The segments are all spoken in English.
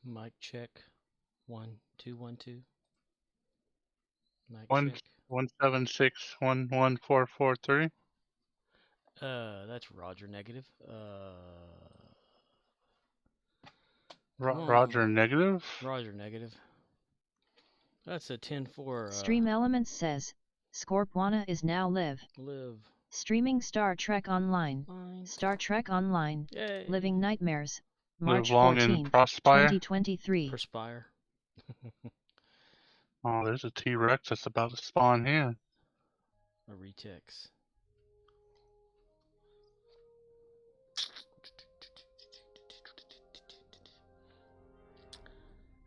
Mic check. 1 2 1 2. Mic One check. 176 11443. That's Roger negative. Come Roger on. negative. Roger negative. That's a 10-4. Stream Elements says, Scorpwana is now live. Live. Streaming Star Trek Online. Fine. Star Trek Online. Yay. Living Nightmares. Live March long and 14th, prospire. 2023. Perspire. Oh, there's a T-Rex that's about to spawn here. A retex.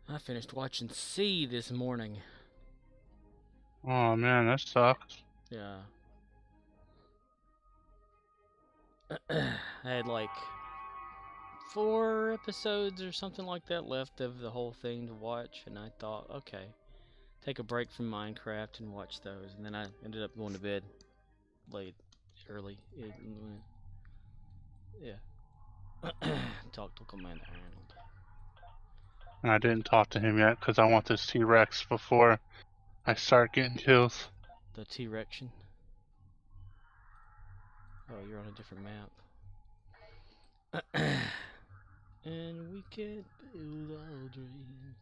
I finished watching C this morning. Oh man, that sucks. Yeah. I had like 4 episodes or something like that left of the whole thing to watch, and I thought, okay, take a break from Minecraft and watch those. And then I ended up going to bed late, early. Yeah. Talk to Commander Arnold. And I didn't talk to him yet because I want this T-Rex before I start getting kills. The T-Rection. Oh, you're on a different map. And we can build our dreams.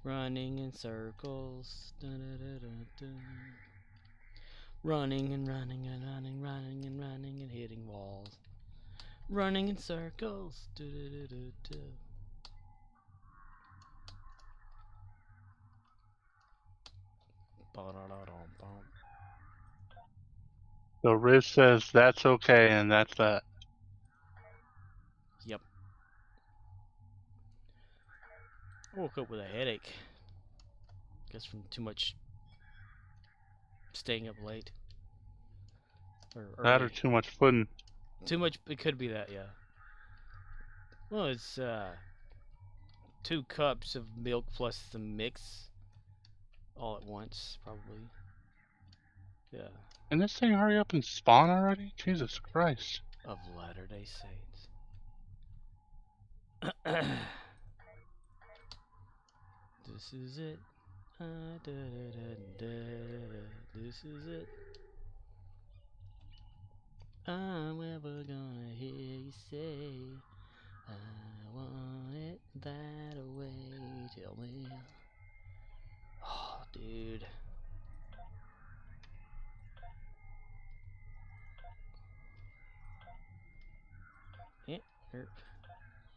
Running in circles. Running and running and running, running and running and hitting walls. Running in circles. So Riz says that's okay, and that's that. Yep. I woke up with a headache. Guess from too much staying up late. Or That early. or too much pudding. Too much. It could be that, yeah. Well, it's 2 cups of milk plus some mix all at once, probably. Yeah. Can this thing hurry up and spawn already? Jesus Christ. Of Latter-day Saints. This is it. This is it. I'm ever gonna hear you say, I want it that way. Tell me. Oh, dude.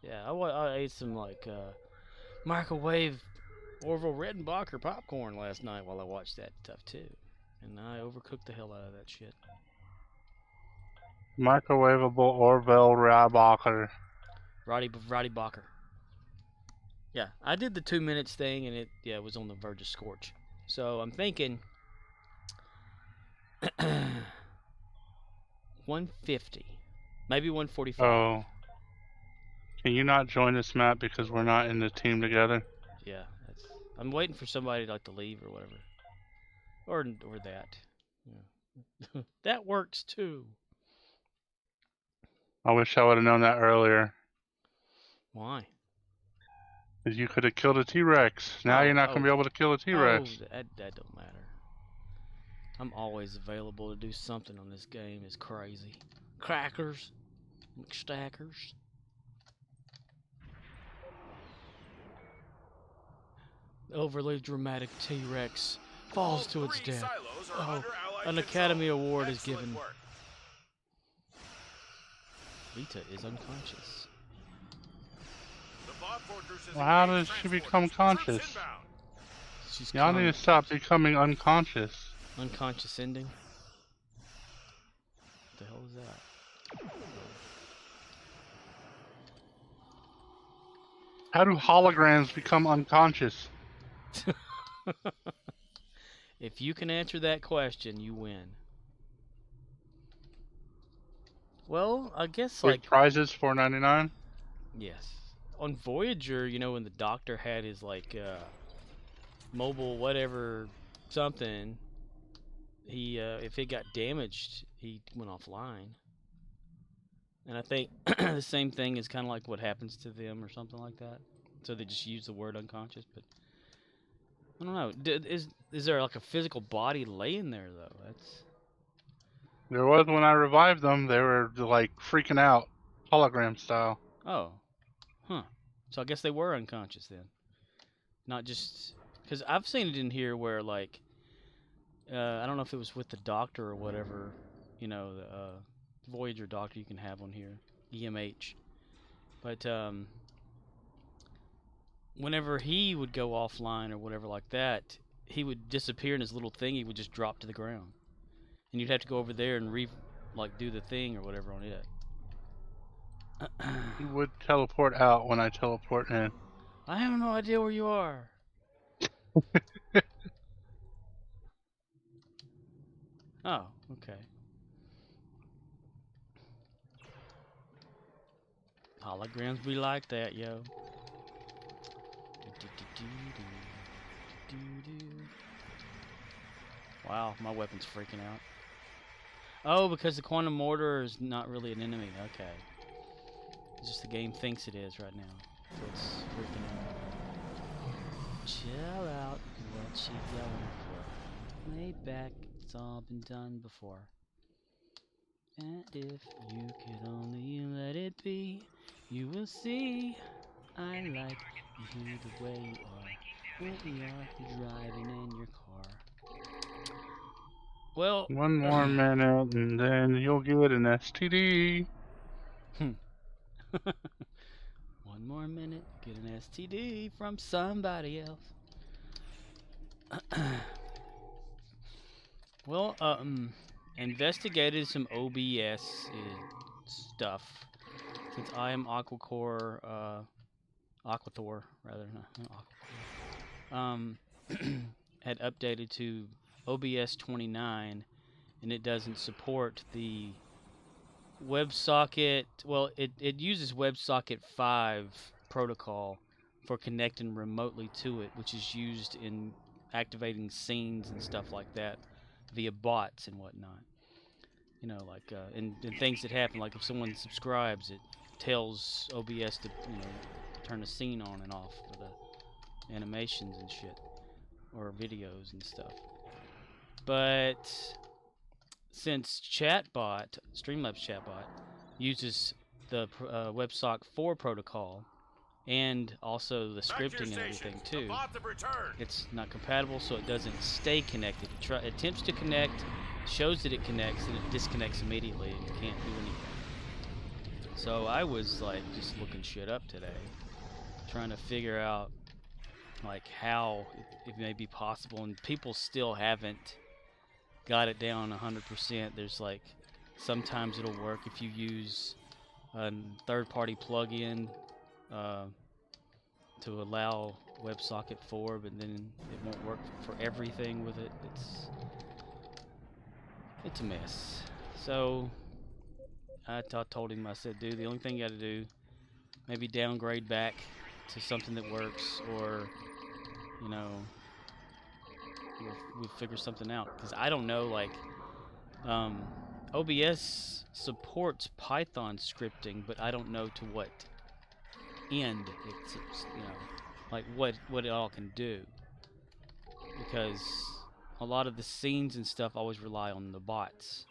Yeah, I ate some like microwave Orville Redenbacher popcorn last night while I watched that stuff too, and I overcooked the hell out of that shit. Microwavable Orville Redenbacher. Roddy Bacher. Yeah, I did the 2 minutes thing, and it was on the verge of scorch. So I'm thinking 150, maybe 145. Oh. Can you not join this map because we're not in the team together? Yeah, I'm waiting for somebody like to leave or whatever, or that. Yeah. That works too. I wish I would have known that earlier. Why? Because you could have killed a T-Rex. Now you're not going to be able to kill a T-Rex. Oh, that don't matter. I'm always available to do something on this game. It's crazy. Crackers. McStackers. Overly dramatic T-Rex falls to its death. Oh, an Academy Award is given. Rita is unconscious. Well, how does she become conscious? Y'all need to stop becoming unconscious. Unconscious ending? What the hell is that? How do holograms become unconscious? If you can answer that question, you win. Well, I guess like prizes $4.99. Yes. On Voyager, you know, when the Doctor had his like mobile whatever something, he if it got damaged, he went offline. And I think the same thing is kind of like what happens to them or something like that. So they just use the word unconscious, but I don't know. Is there like a physical body laying there though? That's There was when I revived them. They were like freaking out, hologram style. oh, huh. So I guess they were unconscious then, not just because I've seen it in here where like I don't know if it was with the doctor or whatever, you know, the Voyager doctor you can have on here, EMH, but whenever he would go offline or whatever like that, he would disappear and his little thingy would just drop to the ground. And you'd have to go over there and do the thing or whatever on it. He would teleport out when I teleport in. I have no idea where you are. Oh, okay. Holograms be like that, yo. Wow, my weapon's freaking out. Oh, because the quantum mortar is not really an enemy. Okay. It's just the game thinks it is right now. So it's freaking out. Chill out. What you yelling for? Lay back. It's all been done before. And if you could only let it be, you will see. I like you the way you are when you're driving in your car. Well, One more minute and then you'll get an STD. one more minute, get an STD from somebody else. Well, investigated some OBS stuff. Since I am Aquathor, rather, had updated to OBS 29, and it doesn't support the WebSocket. Well, it uses WebSocket 5 protocol for connecting remotely to it, which is used in activating scenes and stuff like that via bots and whatnot. You know, like and things that happen, like if someone subscribes, it tells OBS to turn the scene on and off for the animations and shit, or videos and stuff. But since Chatbot, Streamlabs Chatbot, uses the WebSocket 4 protocol and also the scripting and everything too, it's not compatible, so it doesn't stay connected. It attempts to connect, shows that it connects, and it disconnects immediately, and you can't do anything. So I was like just looking shit up today, trying to figure out like how it may be possible, and people still haven't got it down 100%. There's like sometimes it'll work if you use a third-party plugin to allow WebSocket 4, but then it won't work for everything with it. It's a mess. So I told him, I said, dude, the only thing you got to do, maybe downgrade back to something that works, or we'll figure something out, because I don't know, like OBS supports Python scripting, but I don't know to what end it's like what it all can do, because a lot of the scenes and stuff always rely on the bots,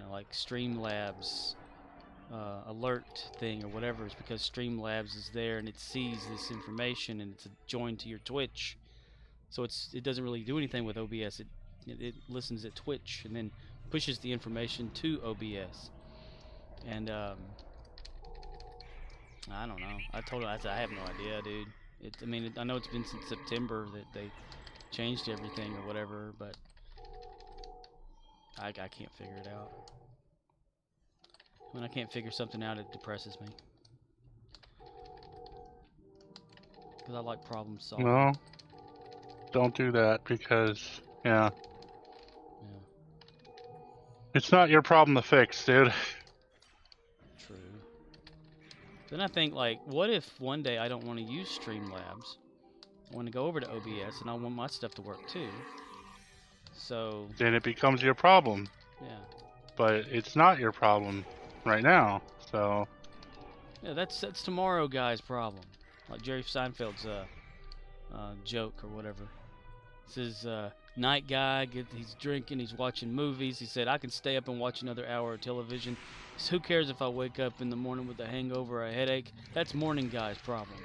like Streamlabs alert thing or whatever, is because Streamlabs is there and it sees this information and it's joined to your Twitch, so it doesn't really do anything with OBS. It listens at Twitch and then pushes the information to OBS. And I don't know. I told him, I said, I have no idea, dude. I know it's been since September that they changed everything or whatever, but I can't figure it out. When I can't figure something out, it depresses me. Because I like problem solving. No, don't do that, because, yeah. It's not your problem to fix, dude. True. Then I think, like, what if one day I don't want to use Streamlabs, I want to go over to OBS, and I want my stuff to work too. So Then it becomes your problem. yeah, But it's not your problem right now. So yeah, that's tomorrow guy's problem. Like Jerry Seinfeld's joke or whatever. Says night guy, he's drinking, he's watching movies. He said, I can stay up and watch another hour of television. So who cares if I wake up in the morning with a hangover or a headache? That's morning guy's problem.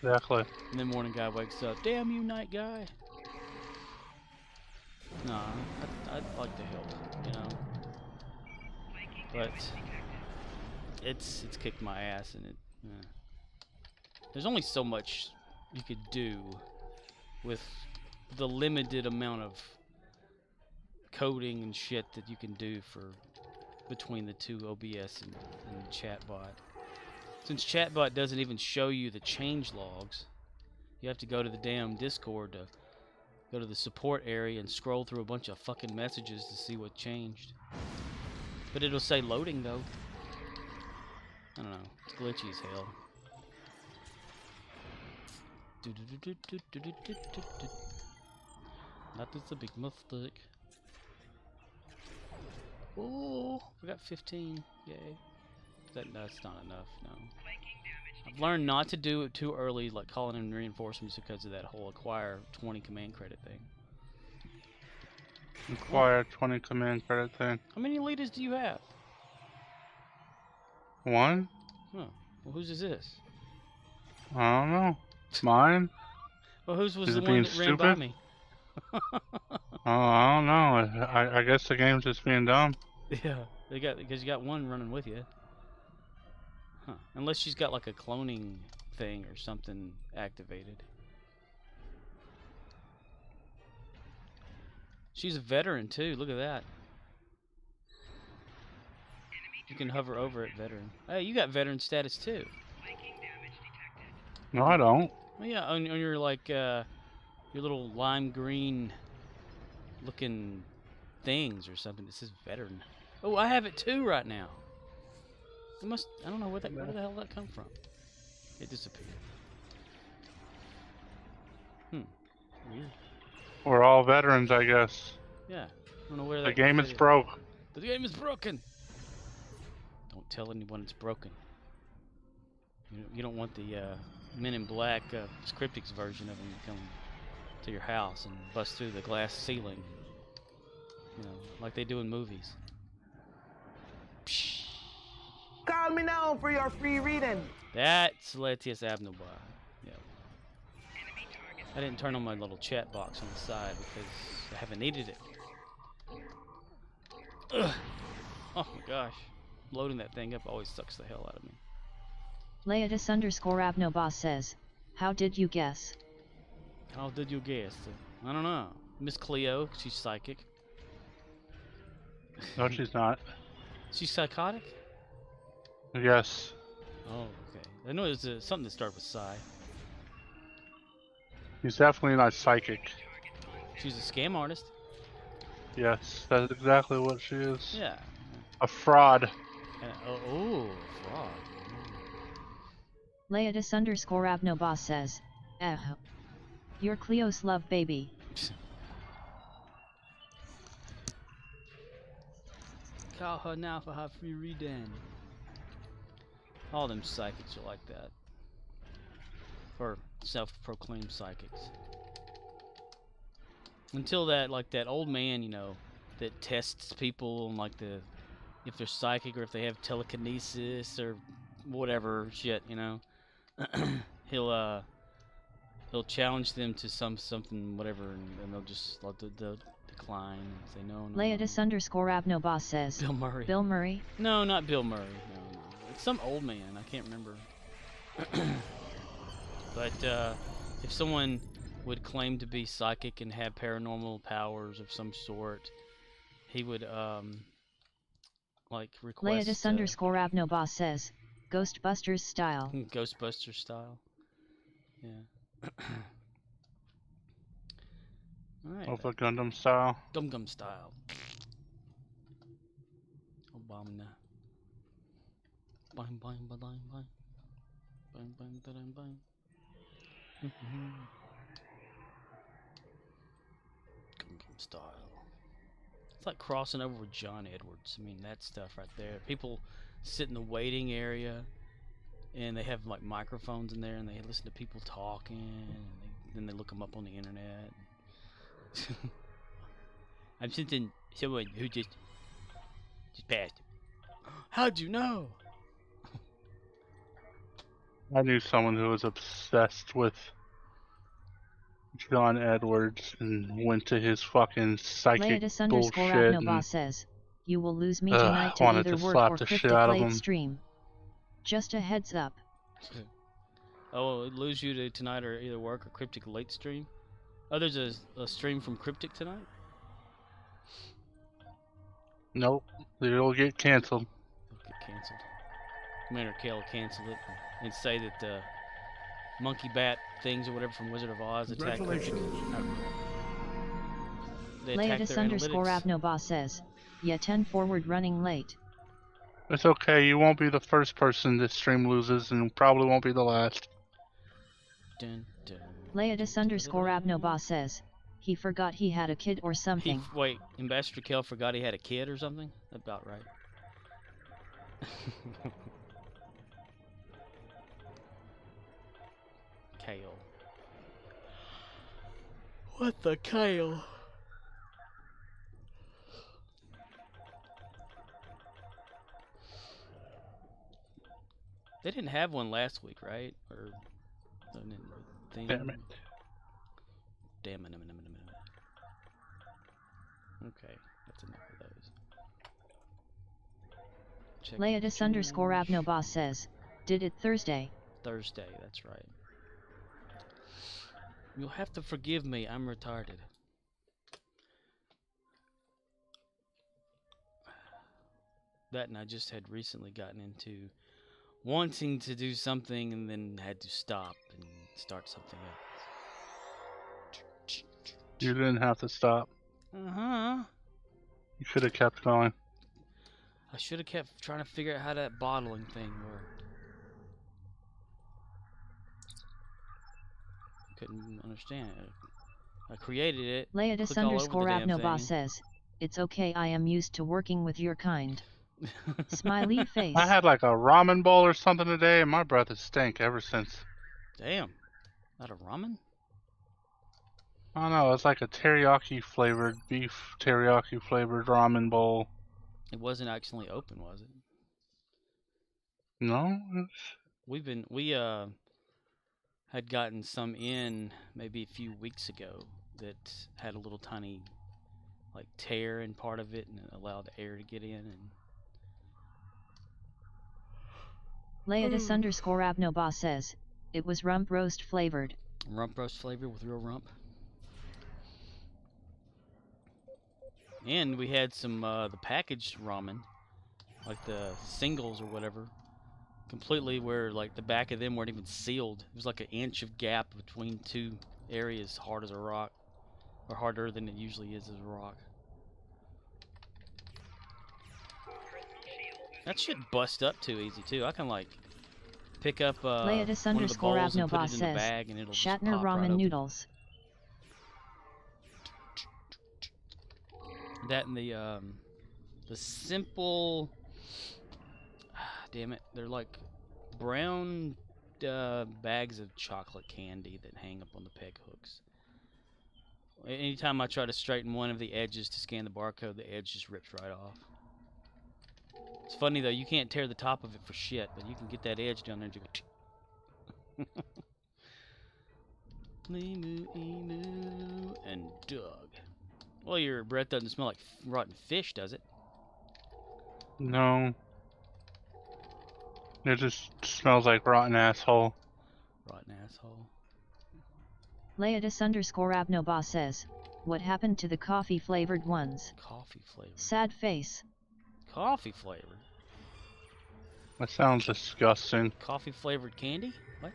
exactly. And then morning guy wakes up, damn you, night guy. Nah, I'd like to help, you know. But it's kicked my ass, and there's only so much you could do with the limited amount of coding and shit that you can do for between the two OBS and chatbot. Since chatbot doesn't even show you the change logs, you have to go to the damn Discord to go to the support area and scroll through a bunch of fucking messages to see what changed. But it'll say loading though. I don't know. It's glitchy as hell. That is a big mistake. Oh, we got 15. Yay. That's not enough, no. I've learned not to do it too early, like calling in reinforcements because of that whole acquire 20 command credit thing. Acquire 20 command credit thing. How many leaders do you have? 1? Huh. Well, whose is this? I don't know. Mine? Well, whose was Is the it one being that ran by stupid? me? Oh, I don't know. I guess the game's just being dumb. Yeah, because you got one running with you. Huh. Unless she's got like a cloning thing or something activated. She's a veteran too. Look at that. You can hover over it, veteran. Hey, you got veteran status too. No, I don't. Oh yeah, on your like your little lime green looking things or something that says veteran. Oh, I have it too right now. It must. I don't know where the hell did that come from. It disappeared. Weird. We're all veterans, I guess. Yeah. I don't know where The that game is fit broke. The game is broken. Don't tell anyone it's broken. You don't want the Men in Black Cryptics version of them to come to your house and bust through the glass ceiling. You know, like they do in movies. Psh. Call me now for your free reading. That's Letius Abnobar. Yeah. I didn't turn on my little chat box on the side because I haven't needed it. Ugh. Oh my gosh. Loading that thing up always sucks the hell out of me. Laetus_Abnoboss says, how did you guess? How did you guess? I don't know. Miss Cleo, she's psychic. No, she's not. She's psychotic? Yes. Oh, okay. I know there's something that starts with psi. She's definitely not psychic. She's a scam artist. Yes, that's exactly what she is. Yeah. A fraud. Oh, fraud. Laetus_Abnoboss says, you're Cleo's love baby. Call her now for her free reading. All them psychics are like that. Or self-proclaimed psychics. Until that, like that old man, you know, that tests people on like if they're psychic or if they have telekinesis or whatever shit, you know. He'll challenge them to something whatever, and they'll just they'll decline and say no. Laetus_Abnoboss says, Bill Murray. Bill Murray? No, not Bill Murray. No. It's some old man. I can't remember. But if someone would claim to be psychic and have paranormal powers of some sort, he would like request. Laetus_Abnoboss says, Ghostbusters style. Ghostbusters style. Yeah. Alright. Of a Gundam style. Gum style. Obama. Bang bang bang bang. Bang bang bang bang. Gangnam Style. It's like crossing over with John Edwards. I mean, that stuff right there. People sit in the waiting area, and they have like microphones in there, and they listen to people talking, and then they look them up on the internet. I'm sensing someone who just passed. How'd you know? I knew someone who was obsessed with John Edwards and went to his fucking psychic bullshit Leotis_Abnobas and says, you will lose me tonight to wanted either to work slap or the shit cryptic out of late him. stream. Just a heads up. Oh, it'll lose you to tonight or either work or Cryptic late stream. Oh, there's a stream from Cryptic tonight? Nope, it'll get canceled. It'll get canceled. Commander Kale will cancel it and say that the monkey bat things or whatever from Wizard of Oz attacked Cryptic. They attacked their analytics. Leotis_Abnobas says, yeah 10 forward running late. It's okay, you won't be the first person this stream loses and probably won't be the last. Dun, dun, Leotis_Abnobas says, he forgot he had a kid or something. Wait, Ambassador Kale forgot he had a kid or something? About right. Kale. What the Kale? They didn't have one last week, right? Or thing? Damn it. Damn it. Okay, that's enough of those. Check Leotis_Abnobas says, did it Thursday? Thursday, that's right. You'll have to forgive me, I'm retarded. That and I just had recently gotten into wanting to do something and then had to stop and start something else. You didn't have to stop. Uh-huh. You could have kept going. I should have kept trying to figure out how that bottling thing worked. Couldn't understand it. I created it. Leotis_Abnobas says, it's okay, I am used to working with your kind. Smiley face. I had like a ramen bowl or something today and my breath has stank ever since. Damn. Not a ramen? I don't know, it's like a teriyaki flavored, beef teriyaki flavored ramen bowl. It wasn't actually open, was it? No? We had gotten some in maybe a few weeks ago that had a little tiny like tear in part of it and it allowed air to get in and Leotis_Abnobas says, it was rump roast flavored. Rump roast flavor with real rump. And we had some the packaged ramen, like the singles or whatever, completely where like the back of them weren't even sealed. It was like an inch of gap between two areas, hard as a rock, or harder than it usually is as a rock. That shit bust up too easy too. I can like pick up one of the bowls and put it in the bag and it'll just Shatner pop ramen right open. noodles. That and the simple, damn it, they're like brown bags of chocolate candy that hang up on the peg hooks. Anytime I try to straighten one of the edges to scan the barcode, the edge just rips right off. It's funny though, you can't tear the top of it for shit, but you can get that edge down there and go. Emu, emu, and Doug. Well, your breath doesn't smell like rotten fish, does it? No. It just smells like rotten asshole. Rotten asshole. Leotis_Abnobas says, what happened to the coffee flavored ones? Coffee flavored. Sad face. Coffee flavored? That sounds disgusting. Coffee flavored candy? What?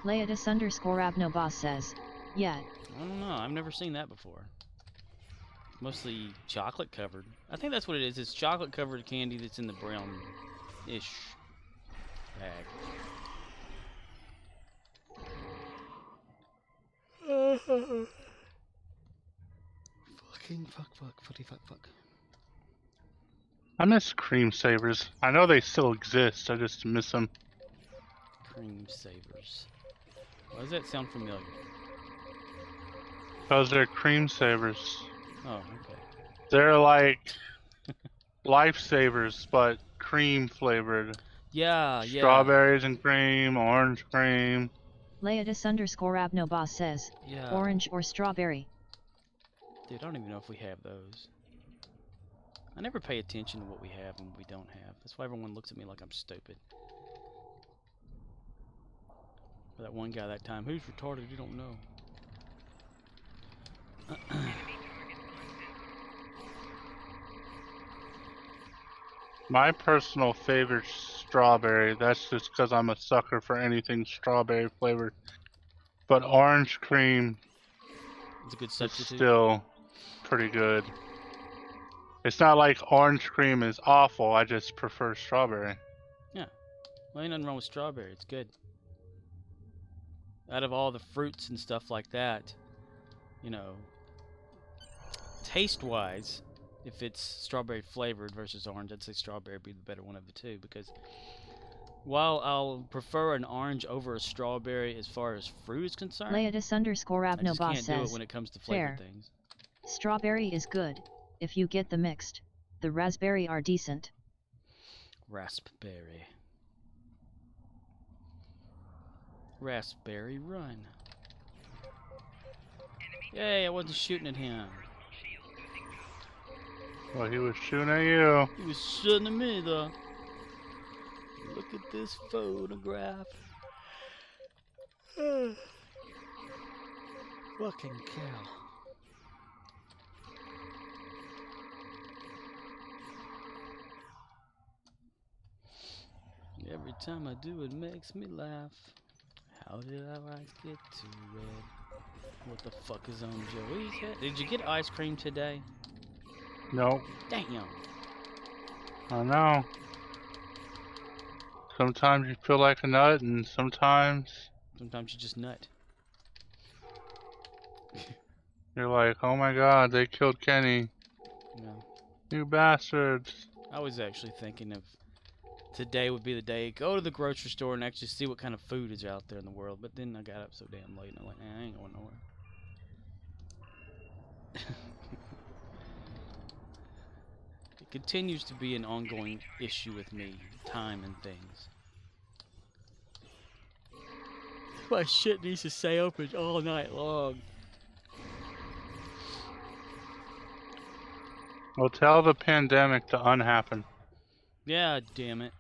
Leotis_Abnobas says, yeah. I don't know. I've never seen that before. Mostly chocolate covered. I think that's what it is. It's chocolate covered candy that's in the brown-ish bag. Fucking fuck. I miss cream savers. I know they still exist. I just miss them. Cream savers. Why does that sound familiar? Because they're cream savers. Oh, okay. They're like lifesavers, but cream flavored. Yeah. Strawberries and cream, orange cream. Leatus_Abnobos says, Yeah. orange or strawberry. Dude, I don't even know if we have those. I never pay attention to what we have and what we don't have. That's why everyone looks at me like I'm stupid. For that one guy that time, who's retarded? You don't know. My personal favorite strawberry. That's just because I'm a sucker for anything strawberry flavored. But orange cream It's a good is substitute. still pretty good. It's not like orange cream is awful. I just prefer strawberry. Well, ain't nothing wrong with strawberry. It's good. Out of all the fruits and stuff like that, you know, taste-wise, if it's strawberry flavored versus orange, I'd say strawberry would be the better one of the two, because while I'll prefer an orange over a strawberry as far as fruit is concerned, I just Leatus_Abnobos can't do it says, when it comes to flavored fair. things. Strawberry is good, if you get the mixed. The raspberry are decent. Raspberry. Raspberry run. Yay, I wasn't shooting at him. Well, he was shooting at you. He was shooting at me, though. Look at this photograph. Fucking cow. Every time I do, it makes me laugh. How did our eyes get too red? What the fuck is on Joey's head? Did you get ice cream today? Nope. Damn. I know. Sometimes you feel like a nut, and sometimes Sometimes you just nut. you're like, oh my god, they killed Kenny. You know. You bastards. I was actually thinking of today would be the day go to the grocery store and actually see what kind of food is out there in the world. But then I got up so damn late and I'm like, I ain't going nowhere. It continues to be an ongoing issue with me, time and things. My shit needs to stay open all night long. Well, tell the pandemic to unhappen. Yeah, damn it.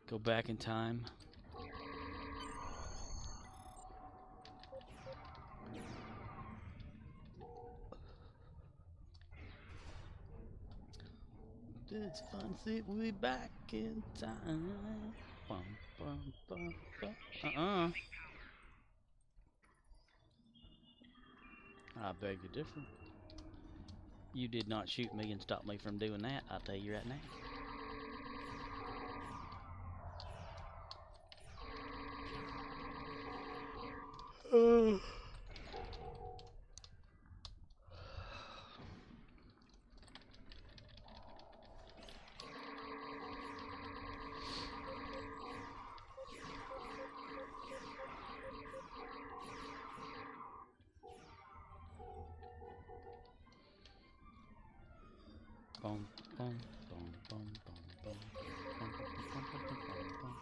Go back in time. It's fun, see we back in time. Bum, bum, bum, bum. I beg to differ. You did not shoot me and stop me from doing that, I'll tell you right now. Bum, bum, bum, bum, bum, bum, bum, bum, bum, bum, bum, bum.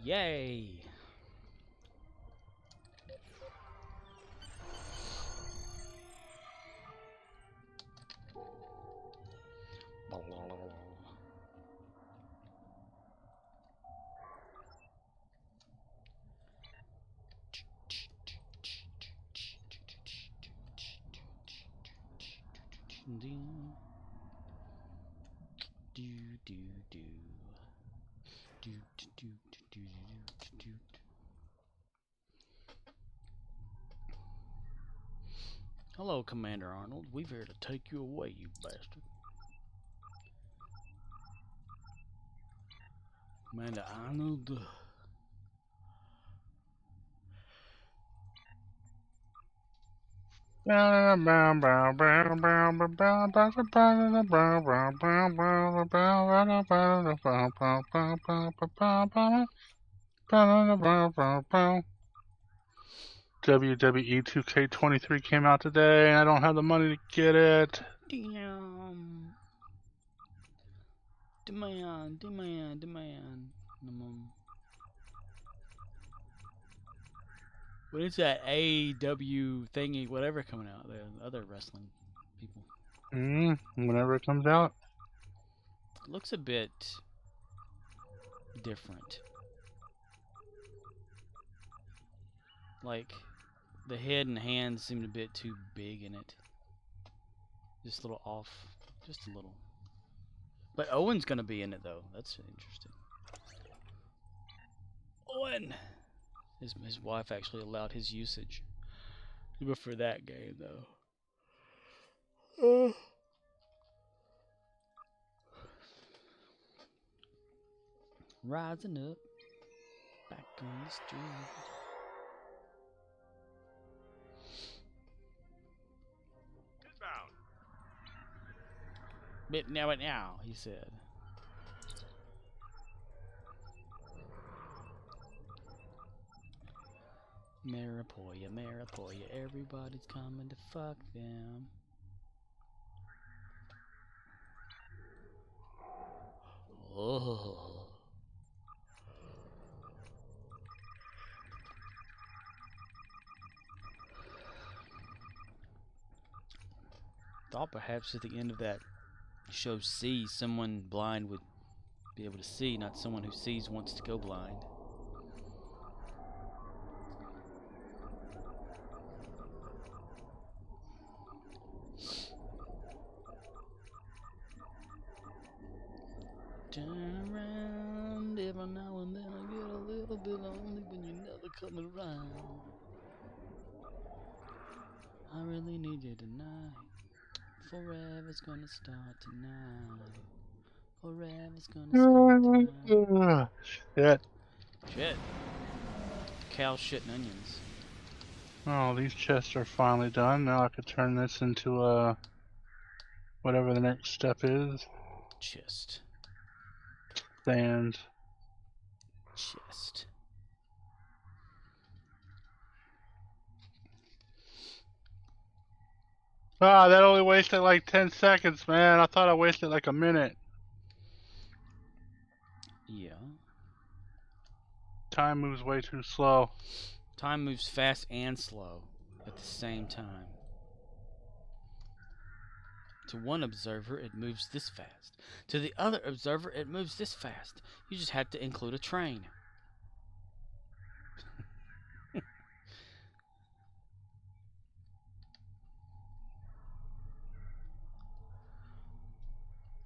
Yay! do do. Do do do do do do do. Hello, Commander Arnold. We've here to take you away, you bastard. Commander Arnold. WWE 2K23 came out today, and I don't have the money to get it. Damn. Demand. What is that AEW thingy, whatever coming out? The other wrestling people. Whenever it comes out. It looks a bit different. Like, the head and hands seemed a bit too big in it. Just a little off. Just a little. But Owen's gonna be in it, though. That's interesting. Owen! His wife actually allowed his usage. But for that game, though. Rising up. Back on the street. Bit now, he said. Maripoia, everybody's coming to fuck them. Oh. Thought perhaps at the end of that show C, someone blind would be able to see, not someone who sees wants to go blind. Turn around, every now and then I get a little bit lonely when you never come around. I really need you tonight. Forever's gonna start tonight. Forever's gonna start tonight. Shit. Shit. Cow shit and onions. Oh, these chests are finally done. Now I could turn this into whatever the next step is. Chest. Sand. Chest. Ah, that only wasted like 10 seconds, man. I thought I wasted like a minute. Yeah. Time moves way too slow. Time moves fast and slow at the same time. To one observer, it moves this fast. To the other observer, it moves this fast. You just had to include a train.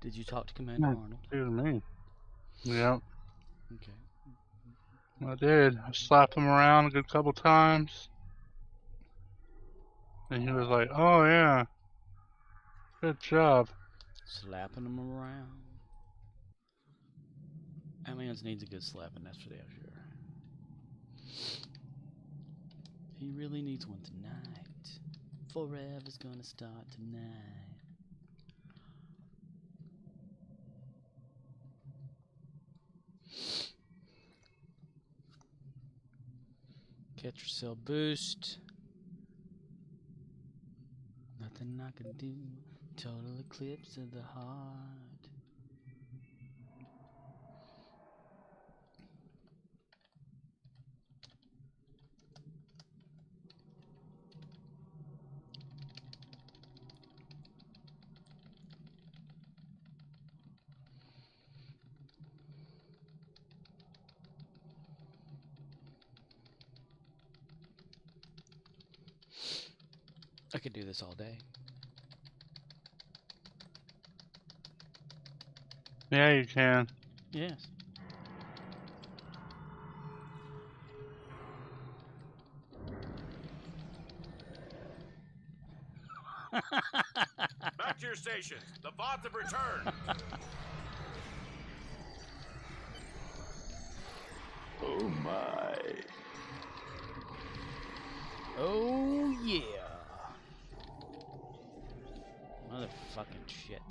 Did you talk to Commander Arnold? Excuse me. Yep. Okay. I did. I slapped him around a good couple times. And he was like, oh yeah. Good job. Slapping him around. Aliens needs a good slapping, that's for damn sure. He really needs one tonight. Forever's gonna start tonight. Catch yourself boost. Nothing I can do. Total eclipse of the heart. I could do this all day. Yeah, you can. Yes. Back to your stations. The bots have returned. Oh my. Oh yeah. Motherfucking shit.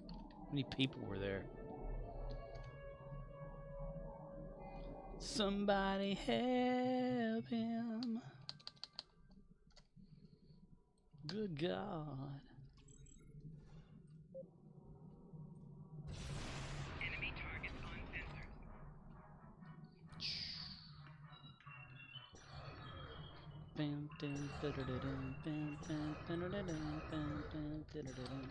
How many people were there? Somebody help him. Good God. Enemy targets on sensors. Bam, dam, da-da-da-dam, bam, bam, da-da-da-dam, bam, bam, da-da-da-dam.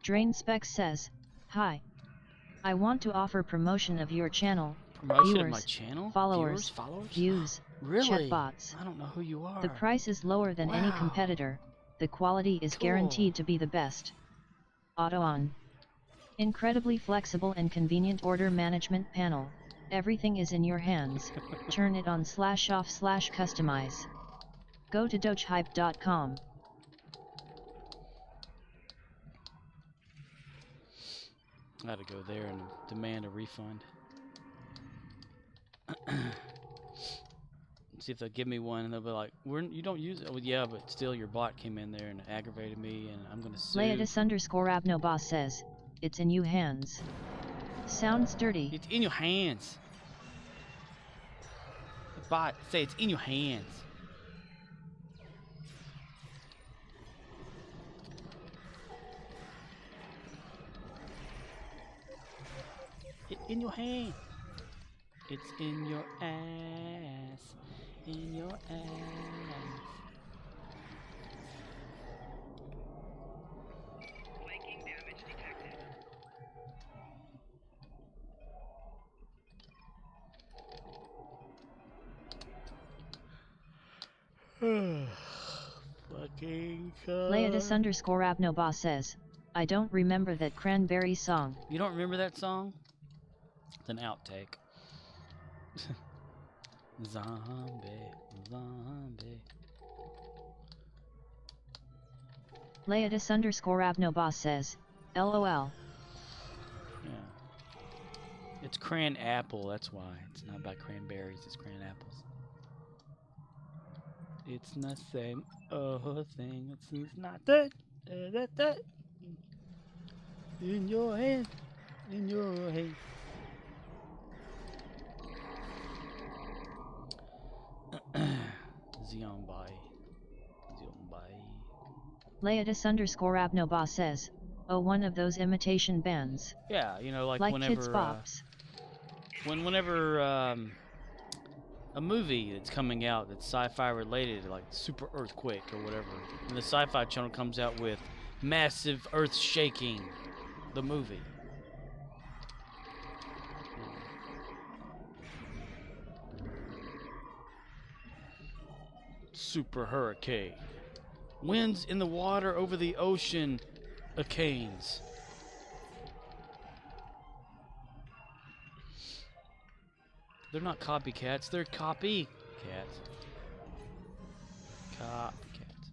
Drain Spec says, "Hi. I want to offer promotion of your channel. Promotion of my Viewers, channel? followers, Followers? views, Really? chatbots. I don't know who you are. The price is lower than any Wow. competitor. The quality is Cool. guaranteed to be the best. Auto on. Incredibly flexible and convenient order management panel. Everything is in your hands. Turn it on /off/ customize. Go to dogehype.com. I had to go there and demand a refund. See if they'll give me one, and they'll be like, "You don't use it." Well, yeah, but still, your bot came in there and aggravated me, and I'm gonna sue. Leatus_Abnoboss says, "It's in you hands." Sounds dirty. It's in your hands. The bot say it's in your hands. It's in your hand. It's in your ass. In your ass. Flanking damage detected. Fucking Leatus_Abnoboss says, "I don't remember that Cranberry song." You don't remember that song? It's an outtake. Zombie, zombie. Leatus_Abnoboss says, "LOL." Yeah. It's cran apple, that's why. It's not by cranberries, it's cran apples. It's the same thing. It's not that. In your hand. In your hand. Zionbai. Leatus_Abnoboss says, "Oh, one of those imitation bands. Yeah, you know, like Kids whenever Bops." whenever a movie that's coming out that's sci-fi related, like Super Earthquake or whatever, and the Sci-Fi Channel comes out with Massive Earth Shaking, the movie. Super Hurricane. Winds in the water over the ocean, hurricanes. They're not copycats, they're copycats. Copycats.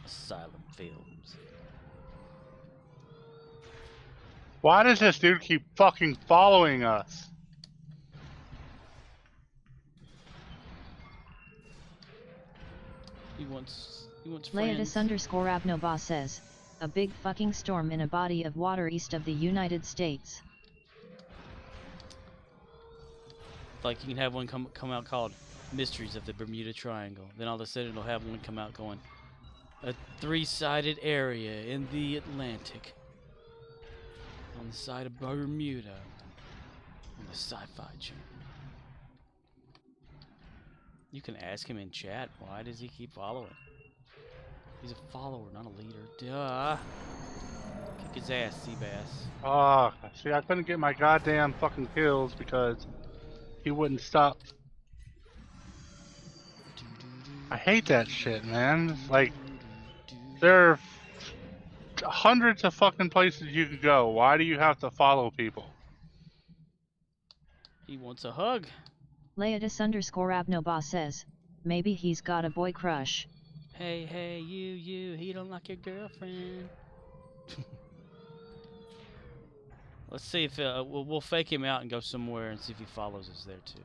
Asylum Films. Why does this dude keep fucking following us? He wants friends. Leatus_Abnoboss says, "A big fucking storm in a body of water east of the United States." Like you can have one come out called Mysteries of the Bermuda Triangle. Then all of a sudden it'll have one come out going, a three-sided area in the Atlantic on the side of Bermuda on the Sci-Fi Channel. You can ask him in chat, why does he keep following? He's a follower, not a leader. Duh. Kick his ass, Seabass. Ah, see, I couldn't get my goddamn fucking kills because he wouldn't stop. I hate that shit, man. It's like, there are hundreds of fucking places you could go. Why do you have to follow people? He wants a hug. Leodis_Abnoba says, maybe he's got a boy crush. Hey, you, he don't like your girlfriend. Let's see if we'll fake him out and go somewhere and see if he follows us there too.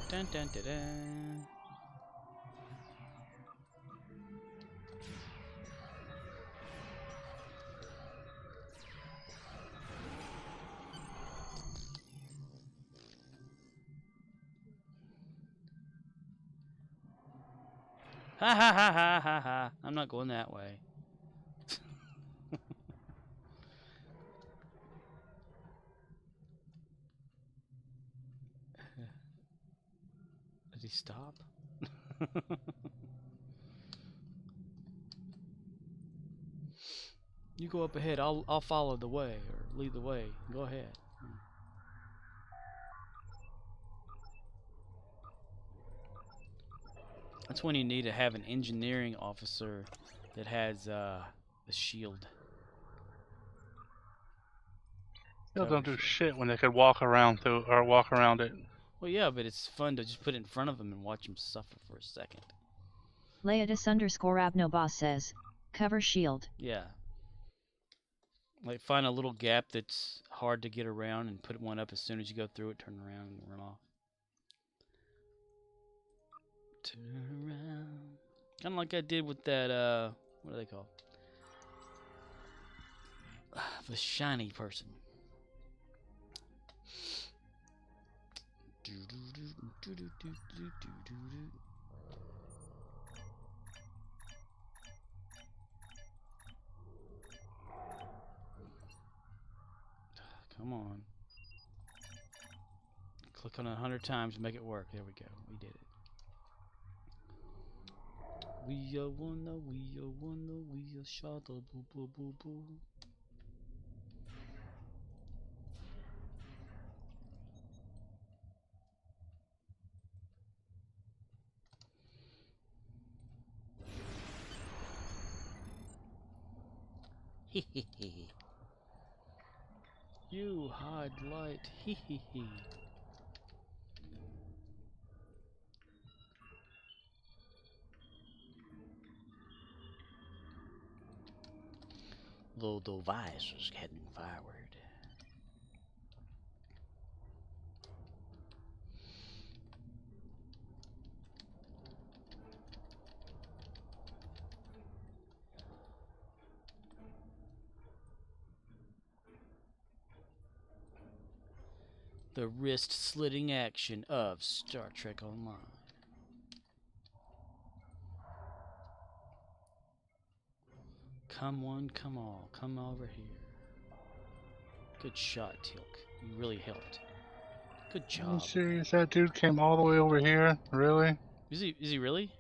Dun dun dun dun. Ha ha ha ha ha ha. I'm not going that way. Did he stop? You go up ahead. I'll follow the way or lead the way. Go ahead. That's when you need to have an engineering officer that has the shield. Still don't do shit when they could walk around through or walk around it. Well, yeah, but it's fun to just put it in front of him and watch him suffer for a second. Leodis_Abnoba says, cover shield. Yeah. Like find a little gap that's hard to get around and put one up as soon as you go through it, turn around and run off. Turn around. Kind of like I did with that, what are they called? The shiny person. Come on. Click on it 100 times and make it work. There we go. We did it. We are one, we are shot, boo boo boo boo. Hehehe. You hide light. Hehehe. The device is heading forward. The wrist-slitting action of Star Trek Online. Come one, come all, come over here. Good shot, Tilk. You really helped. Good Are you job. serious? That dude came all the way over here? Really? Is he really?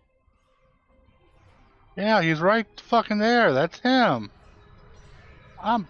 Yeah, he's right fucking there. That's him. I'm...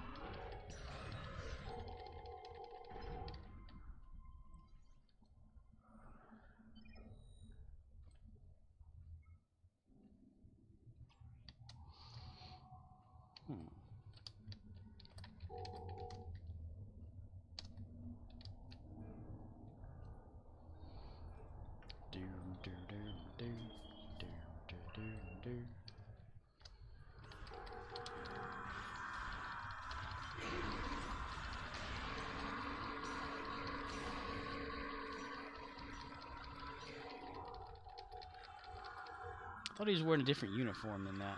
I thought he was wearing a different uniform than that.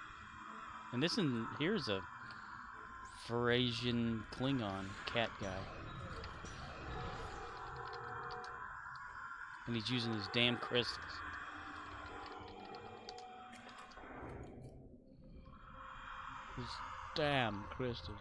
And this one here's a Frasian Klingon cat guy. And he's using his damn crystals. His damn crystals.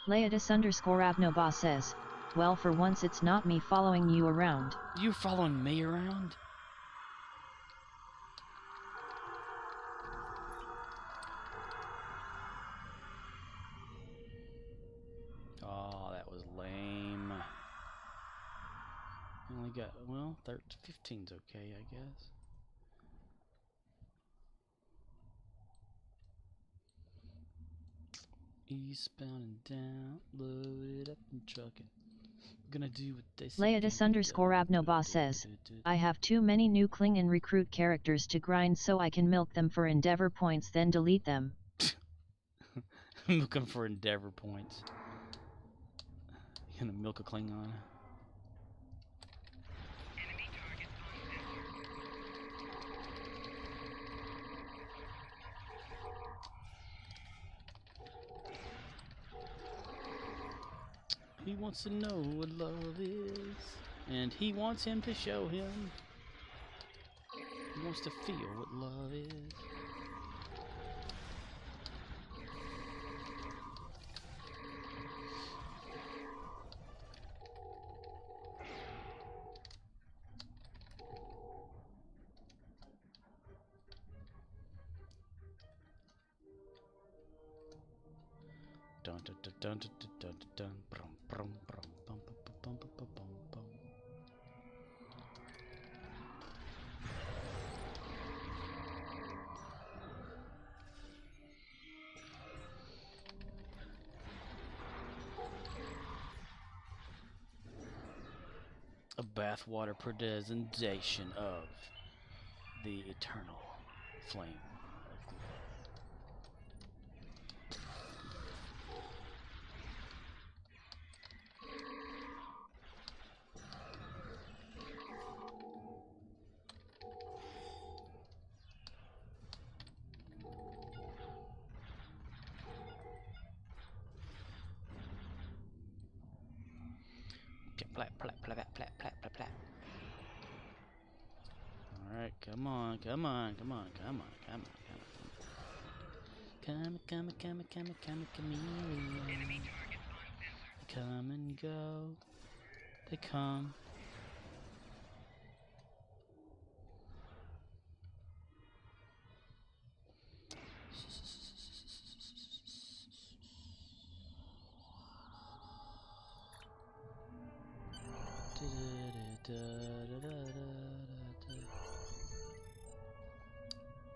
Leodis_Abnoba says, well, for once it's not me following you around. You following me around? Oh, that was lame. Only got, well, 15's okay, I guess. Eastbound and down, load it up and truck it. Gonna do what they say. Leodis_Abnoba says, I have too many new Klingon recruit characters to grind, so I can milk them for endeavor points then delete them. I'm looking for endeavor points. Gonna milk a Klingon. Enemy target on sensor. He wants to know what love is, and he wants him to show him. He wants to feel what love is. Dun dun dun dun dun dun dun dun brum brum brum bum bum bum bum bum bum bum. A bathwater presentation of the eternal flame of glory. Plat, plat, plat, plat, plat, plat, plat. Alright, come on, come on, come on, come on, come on, come on. Come, chameleon. Enemy target on sensor. Come and go. They come.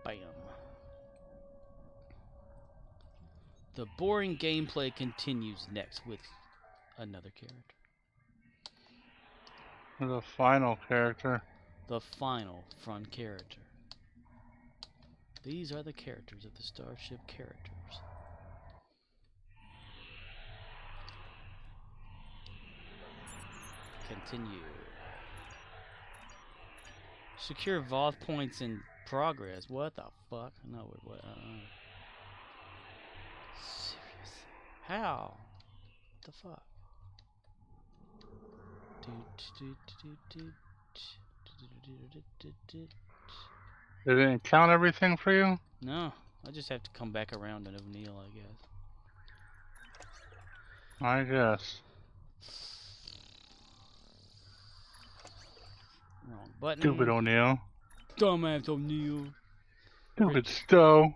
Bam. The boring gameplay continues next with another character. The final character. The final front character. These are the characters of the Starship characters. Continue. Secure vault points in progress. What the fuck? No, what? Serious? How? What the fuck? They didn't count everything for you? No, I just have to come back around and O'Neill, I guess. I guess. Wrong button. Stupid O'Neill. Dumbass O'Neill. Stupid Stowe.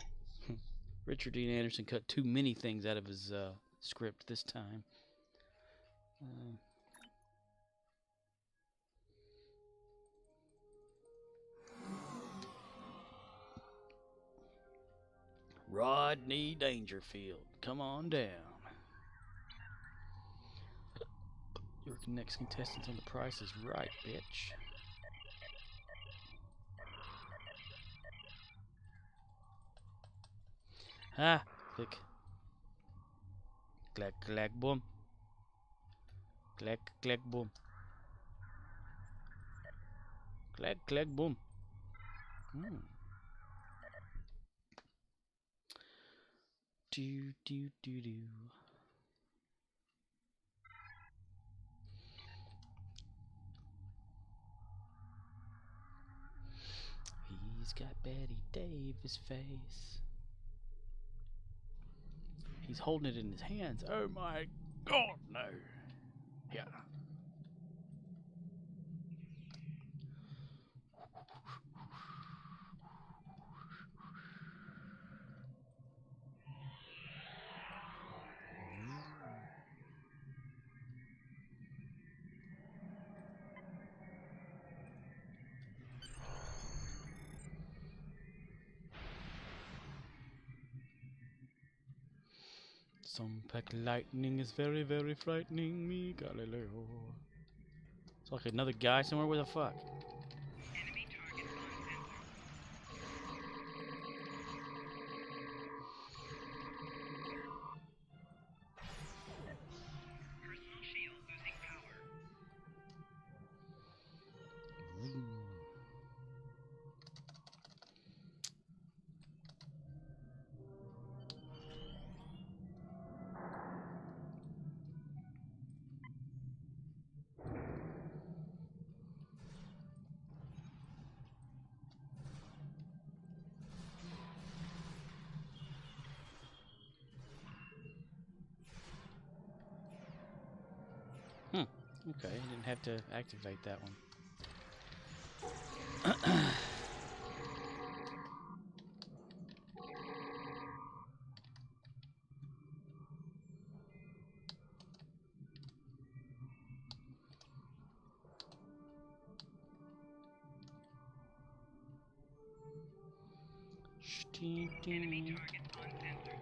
Richard Dean Anderson cut too many things out of his script this time. Rodney Dangerfield, come on down. Your next contestant on The Price is Right, bitch. Ah, click. Clack, clack, boom. Clack, clack, boom. Clack, clack, boom. Do do do do. He's got Betty Davis face. He's holding it in his hands. Oh my God, no. Yeah. Some peck lightning is very, very frightening me, Galileo. It's like another guy somewhere. Where the fuck? Enemy target uncensored. Personal shield losing power. Okay, I didn't have to activate that one. Enemy target uncensored.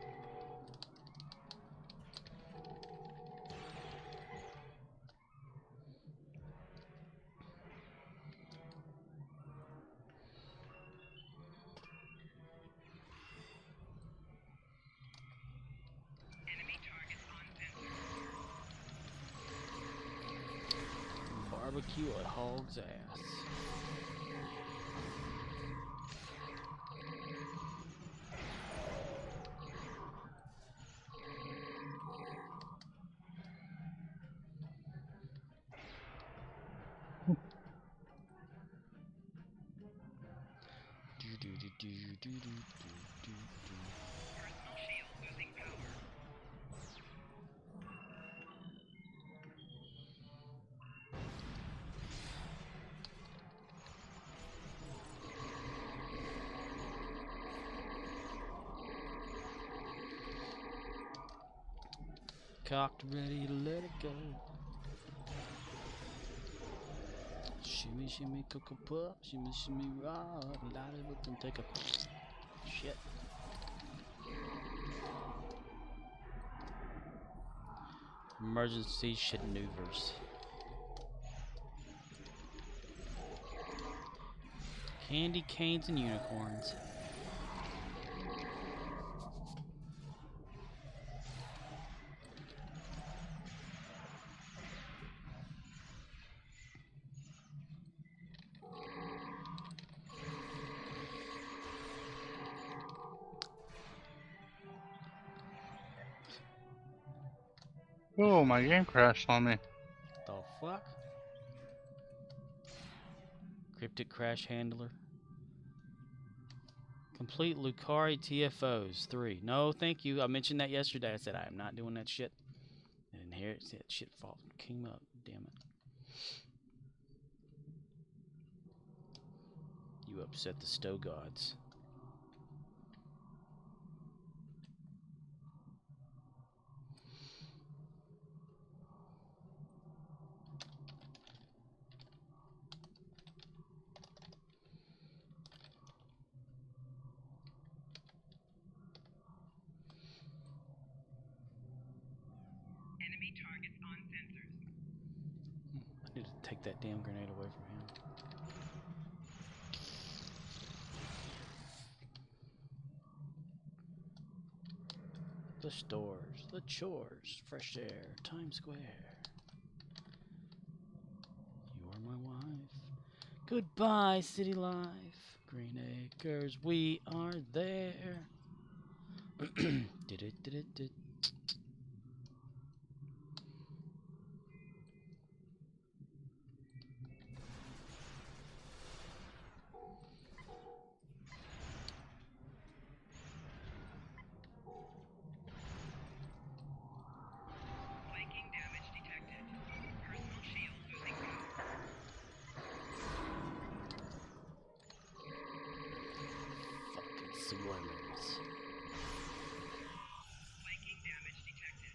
Enemy target uncensored. Barbecue a hog's ass. Do do do do do do do do. Personal shield losing power. Cocked, ready to let it go. Shimmy, shimmy, cocoa puff, shimmy, shimmy, raw. Light it with them, take a shit. Emergency maneuvers. Candy canes and unicorns. Oh, my game crashed on me. The fuck? Cryptic crash handler. Complete Lucari TFOs 3. No, thank you. I mentioned that yesterday. I said I am not doing that shit. And here it said shit fall came up. Damn it. You upset the Stow gods. Enemy target uncensored. I need to take that damn grenade away from him. The stores, the chores, fresh air, Times Square. You are my wife. Goodbye, city life. Green Acres, we are there. Did. Flanking damage detected. Personal shield losing power. Fucking swimmers. Flanking damage detected.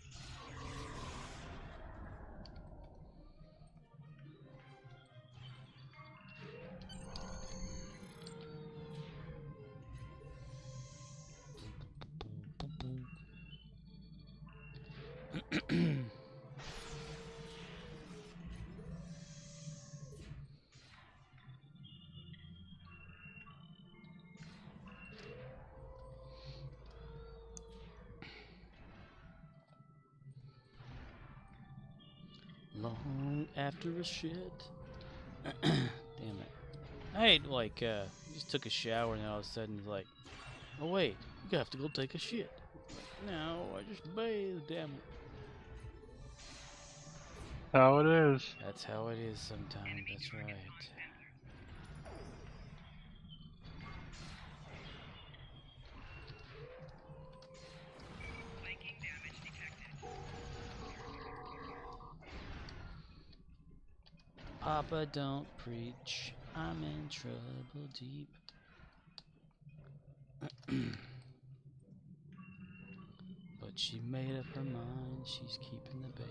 Long after a shit. Damn it. I hate, like, just took a shower and all of a sudden it's like, oh wait, you have to go take a shit. No, I just bathed, damn it. How it is. That's how it is sometimes, that's right. Flanking damage detected. Papa, don't preach. I'm in trouble deep. But she made up her mind. She's keeping the baby.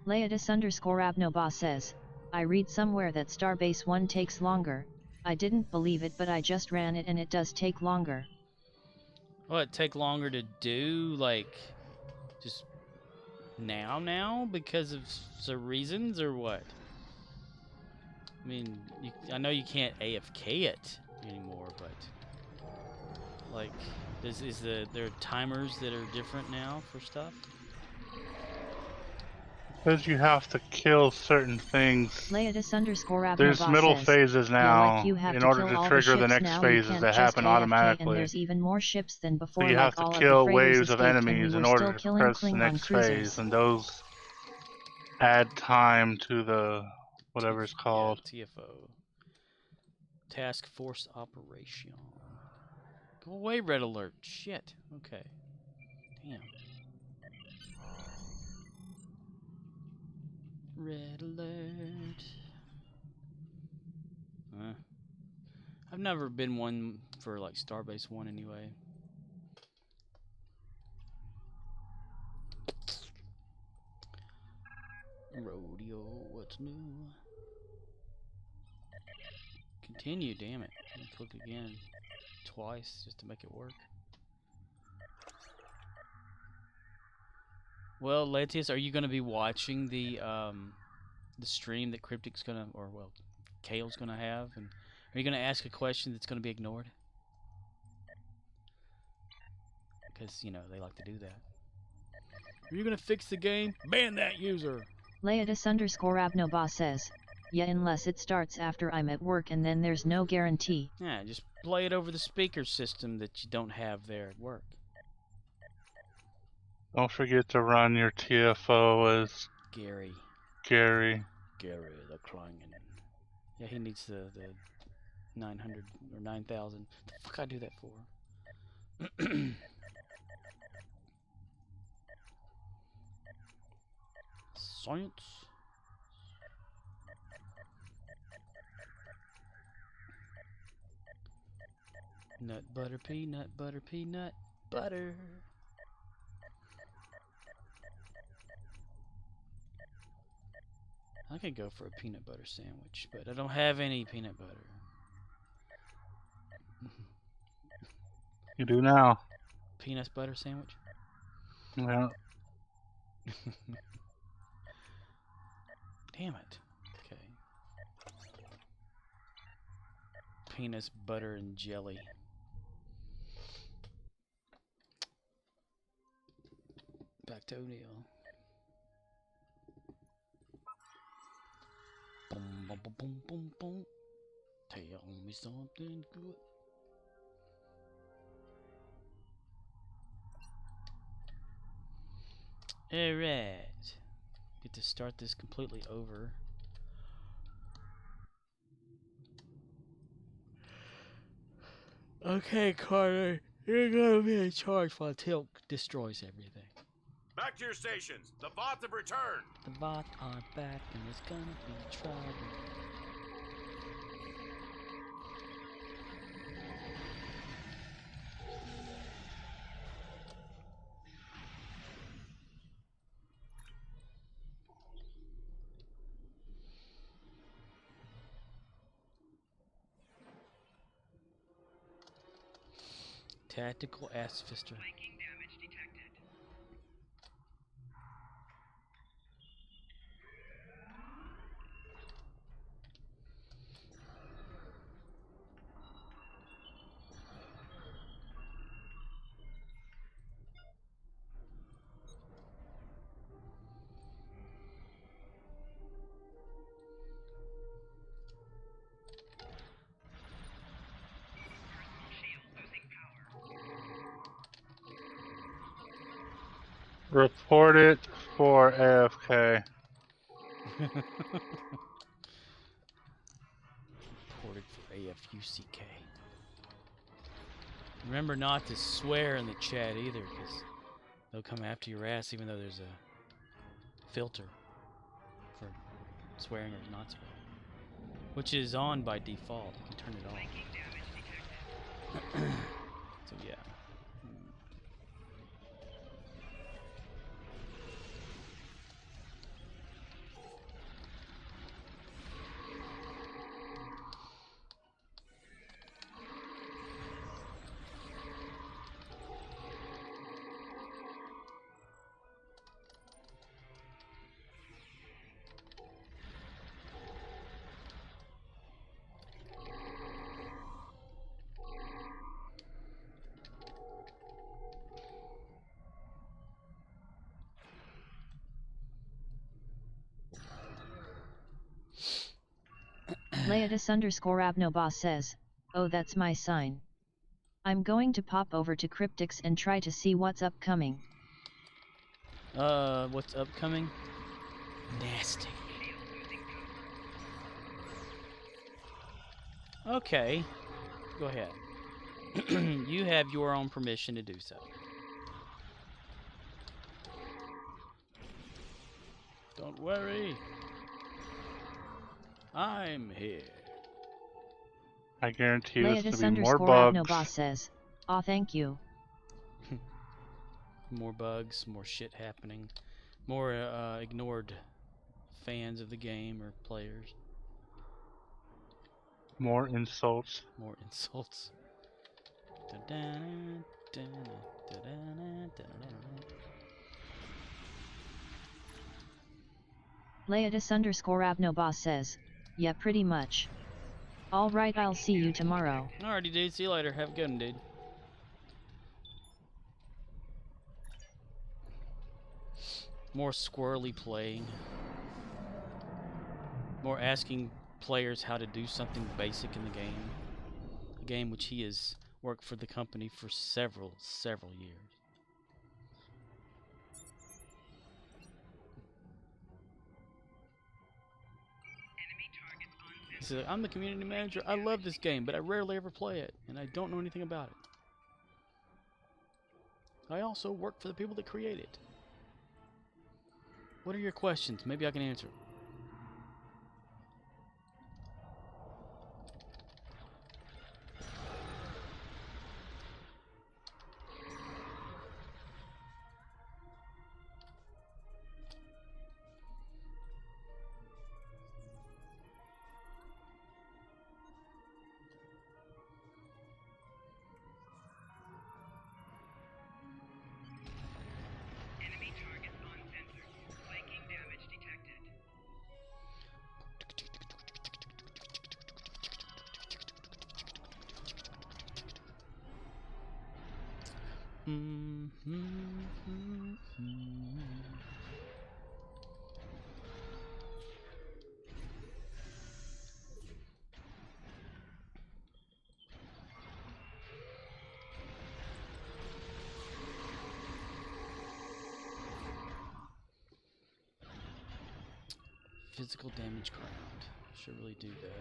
Leodis_Abnoba says, I read somewhere that Starbase 1 takes longer. I didn't believe it, but I just ran it and it does take longer. Well, it take longer to do, like, just now because of some reasons or what? I mean, I know you can't AFK it anymore, but like, there are timers that are different now for stuff? Because you have to kill certain things. Leodis_Abnoba There's middle says, phases yeah, now like you have in to order kill to all trigger the the ships next now, phases you that can't just happen AFK, and automatically. there's even more ships than So before, you have like to all of the kill freighters waves of escaped and we enemies were in still order to killing press the Klingon next phase, cruisers. and those add time to the whatever it's called. Yeah, TFO. Task Force Operation. Go away, Red Alert. Shit. Okay. Damn. Red Alert. I've never been one for like Starbase 1 anyway. Rodeo, what's new? Continue, damn it. Click again. Twice just to make it work. Well, Latius, are you going to be watching the stream that Cryptic's going to, or well, Kale's going to have? And are you going to ask a question that's going to be ignored? Because, you know, they like to do that. Are you going to fix the game? Ban that user! Leodis_Abnoba says, yeah, unless it starts after I'm at work and then there's no guarantee. Yeah, just play it over the speaker system that you don't have there at work. Don't forget to run your TFO as Gary. Gary. Gary the Klingon. Yeah, he needs the 900 or 9,000. The fuck I do that for? Science. Nut butter, peanut butter, peanut butter. I could go for a peanut butter sandwich, but I don't have any peanut butter. You do now. Peanut butter sandwich? Yeah. Damn it. Okay. Penis, butter, and jelly. Back to O'Neill. Boom, boom, boom, boom, boom, boom. Tell me something good. Alright. Get to start this completely over. Okay, Carter. You're gonna be in charge while Tilk destroys everything. Back to your stations. The bots have returned. The bots are back and there's gonna be trouble. Tactical ass fister. Flanking damage detected. Personal shield losing power. Report it for AFK. Reported for AFUCK. Remember not to swear in the chat either, because they'll come after your ass even though there's a filter for swearing or not swearing. Which is on by default. You can turn it off. Flanking damage detected. So yeah. Leotis_Abnoboss says, oh that's my sign. I'm going to pop over to Cryptix and try to see what's upcoming. What's upcoming? Nasty. Shield losing power. Okay. Go ahead. You have your own permission to do so. Don't worry. I'm here. I guarantee you it's gonna be more Leotis_Abnoboss bugs. says, aw thank you. More bugs, more shit happening, more ignored fans of the game or players, More insults. more insults. Da-da-da, da-da, da-da-da, da-da-da. Leotis_Abnoboss says, yeah pretty much. Alright I'll see you tomorrow. Alrighty, dude. See you later. Have a good one, dude. More squirrely playing. More asking players how to do something basic in the game. A game which he has worked for the company for several years. Enemy targets on He said, I'm the community manager. I love this game, but I rarely ever play it, and I don't know anything about it. I also work for the people that create it. What are your questions? Maybe I can answer. enemy targets on sensor. Flanking damage detected. Physical damage ground. Should really do that.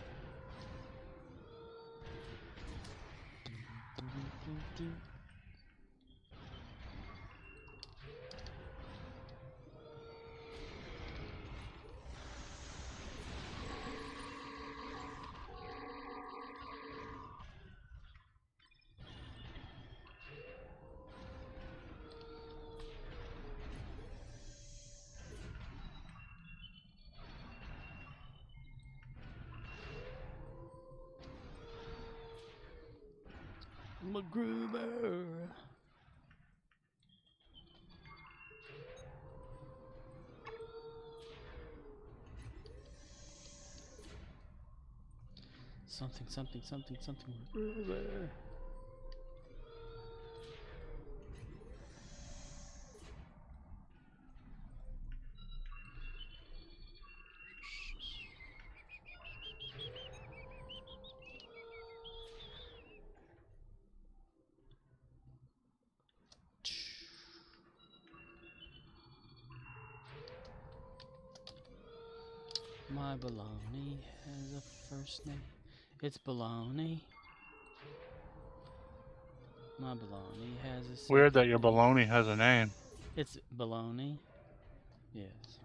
MacGruber. Something, something, something, something. MacGruber. My baloney has a first name. It's baloney. My baloney has a Weird that second your name. baloney has a name. It's baloney. Yes.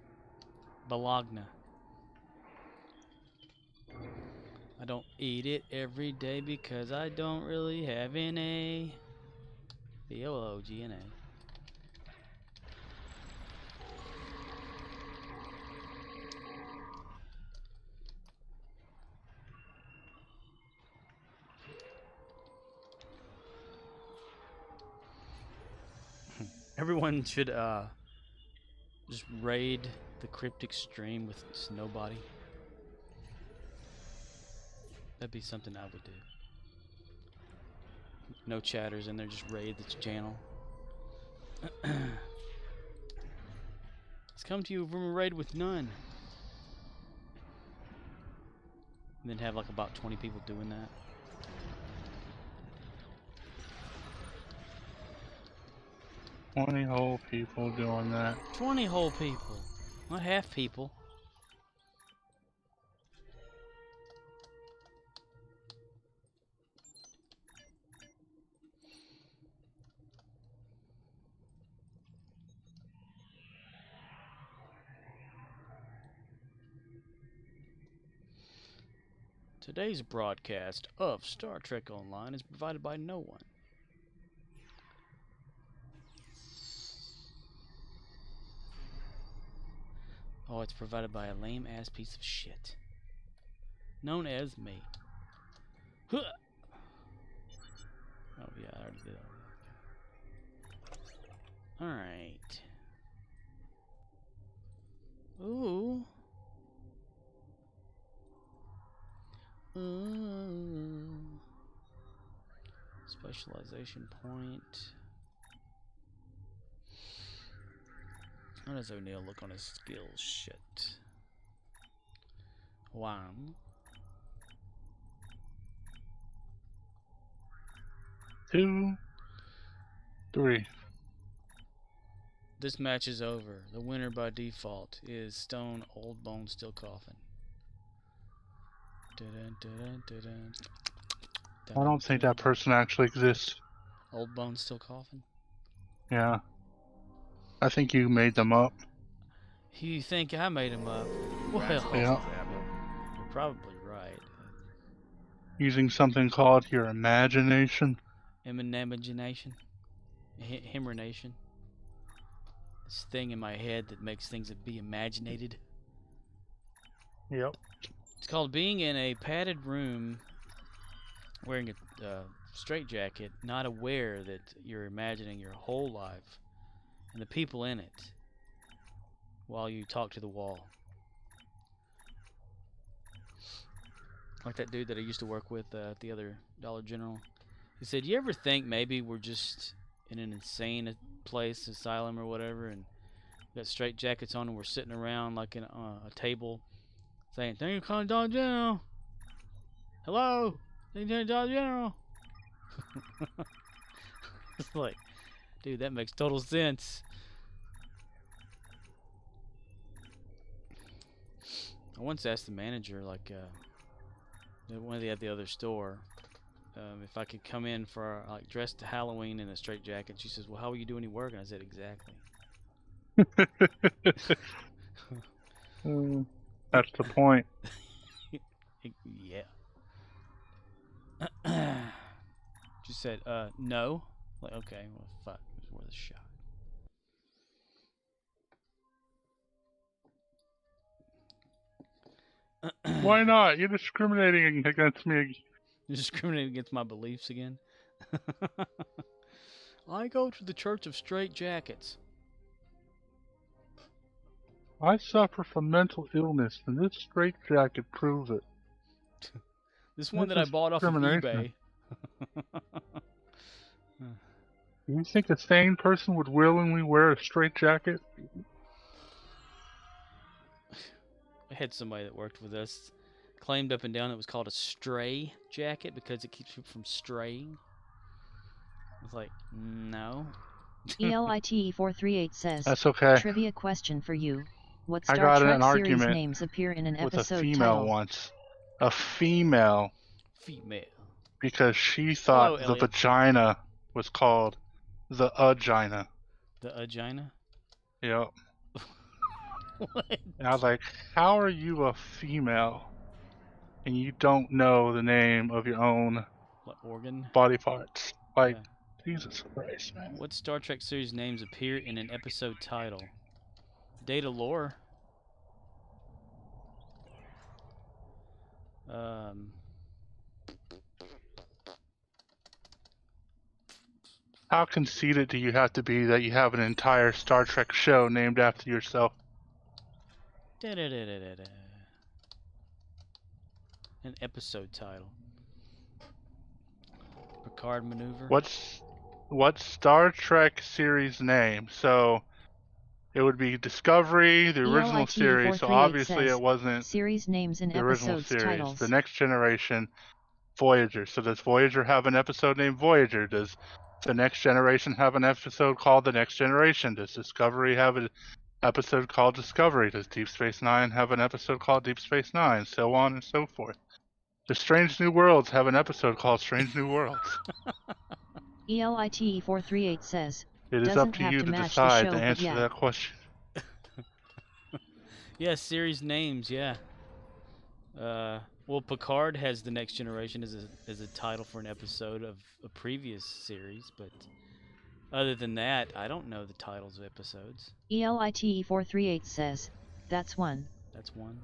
Bologna. I don't eat it every day because I don't really have any. B-O-L-O-G-N-A. Everyone should just raid the cryptic stream with just nobody. That'd be something I would do. No chatters in there, just raid the channel. It's come to you from a raid with none. And then have like about 20 people doing that. Twenty whole people doing that. 20 whole people, not half people. Today's broadcast of Star Trek Online is provided by no one. Oh, it's provided by a lame-ass piece of shit. Known as me. Huh. Oh, yeah, I already did that. Alright. Ooh. Specialization point. How does O'Neill look on his skills? Shit. 1. 2, 3. This match is over. The winner by default is Stone Old Bone Still Coughing. Dun, dun, dun, dun, dun. I don't think that person actually exists. Old Bone Still Coughing? Yeah. I think you made them up. You think I made him up? Well, Yeah. you're probably right. Using something called your imagination. Imagination? Himerination? This thing in my head that makes things be imaginated. Yep. It's called being in a padded room wearing a straitjacket, not aware that you're imagining your whole life and the people in it while you talk to the wall. Like that dude that I used to work with at the other Dollar General. He said, you ever think maybe we're just in an insane place, asylum or whatever, and we got straitjackets on and we're sitting around like in a table saying, thank you for calling Dollar General. Hello? Thank you, Dollar General. It's like, dude, that makes total sense. I once asked the manager, like, one at the other store, if I could come in for, like, dressed to Halloween in a straitjacket. She says, well, how will you do any work? And I said, exactly. That's the point. Yeah. She said, no. Like, okay, well, fuck, it was worth a shot. Why not? You're discriminating against me. You're discriminating against my beliefs again? I go to the Church of Straight Jackets. I suffer from mental illness, and this straitjacket proves it. This one that That's I bought off of discrimination. eBay. Do you think a sane person would willingly wear a straitjacket? I had somebody that worked with us claimed up and down it was called a stray jacket because it keeps people from straying. I was like, no. ELITE438 says, That's okay. trivia question for you. What I Star got in Trek an series argument names appear in an with a episode female title? once. A female, Female. because she thought Hello, the Elliot. vagina was called the agina. The vagina? Yep. What? And I was like, how are you a female and you don't know the name of your own What organ? body parts? Like, Yeah. Jesus Christ, man. What Star Trek series names appear in an episode title? Data lore. How conceited do you have to be that you have an entire Star Trek show named after yourself? Da-da-da-da-da-da. An episode title. Picard maneuver. What's Star Trek series name? So it would be Discovery, the original series. So obviously says, it wasn't series names and the original episodes series. titles. The Next Generation, Voyager. So does Voyager have an episode named Voyager? Does the Next Generation have an episode called The Next Generation? Does Discovery have an episode called Discovery? Does Deep Space Nine have an episode called Deep Space Nine? So on and so forth. Does Strange New Worlds have an episode called Strange New Worlds? ELITE438 says, It is doesn't up to have you to to match the decide show, to but answer yeah. that question. Yeah, series names, yeah. Well, Picard has The Next Generation as a title for an episode of a previous series, but other than that, I don't know the titles of episodes. ELITE438 says, that's one. That's one.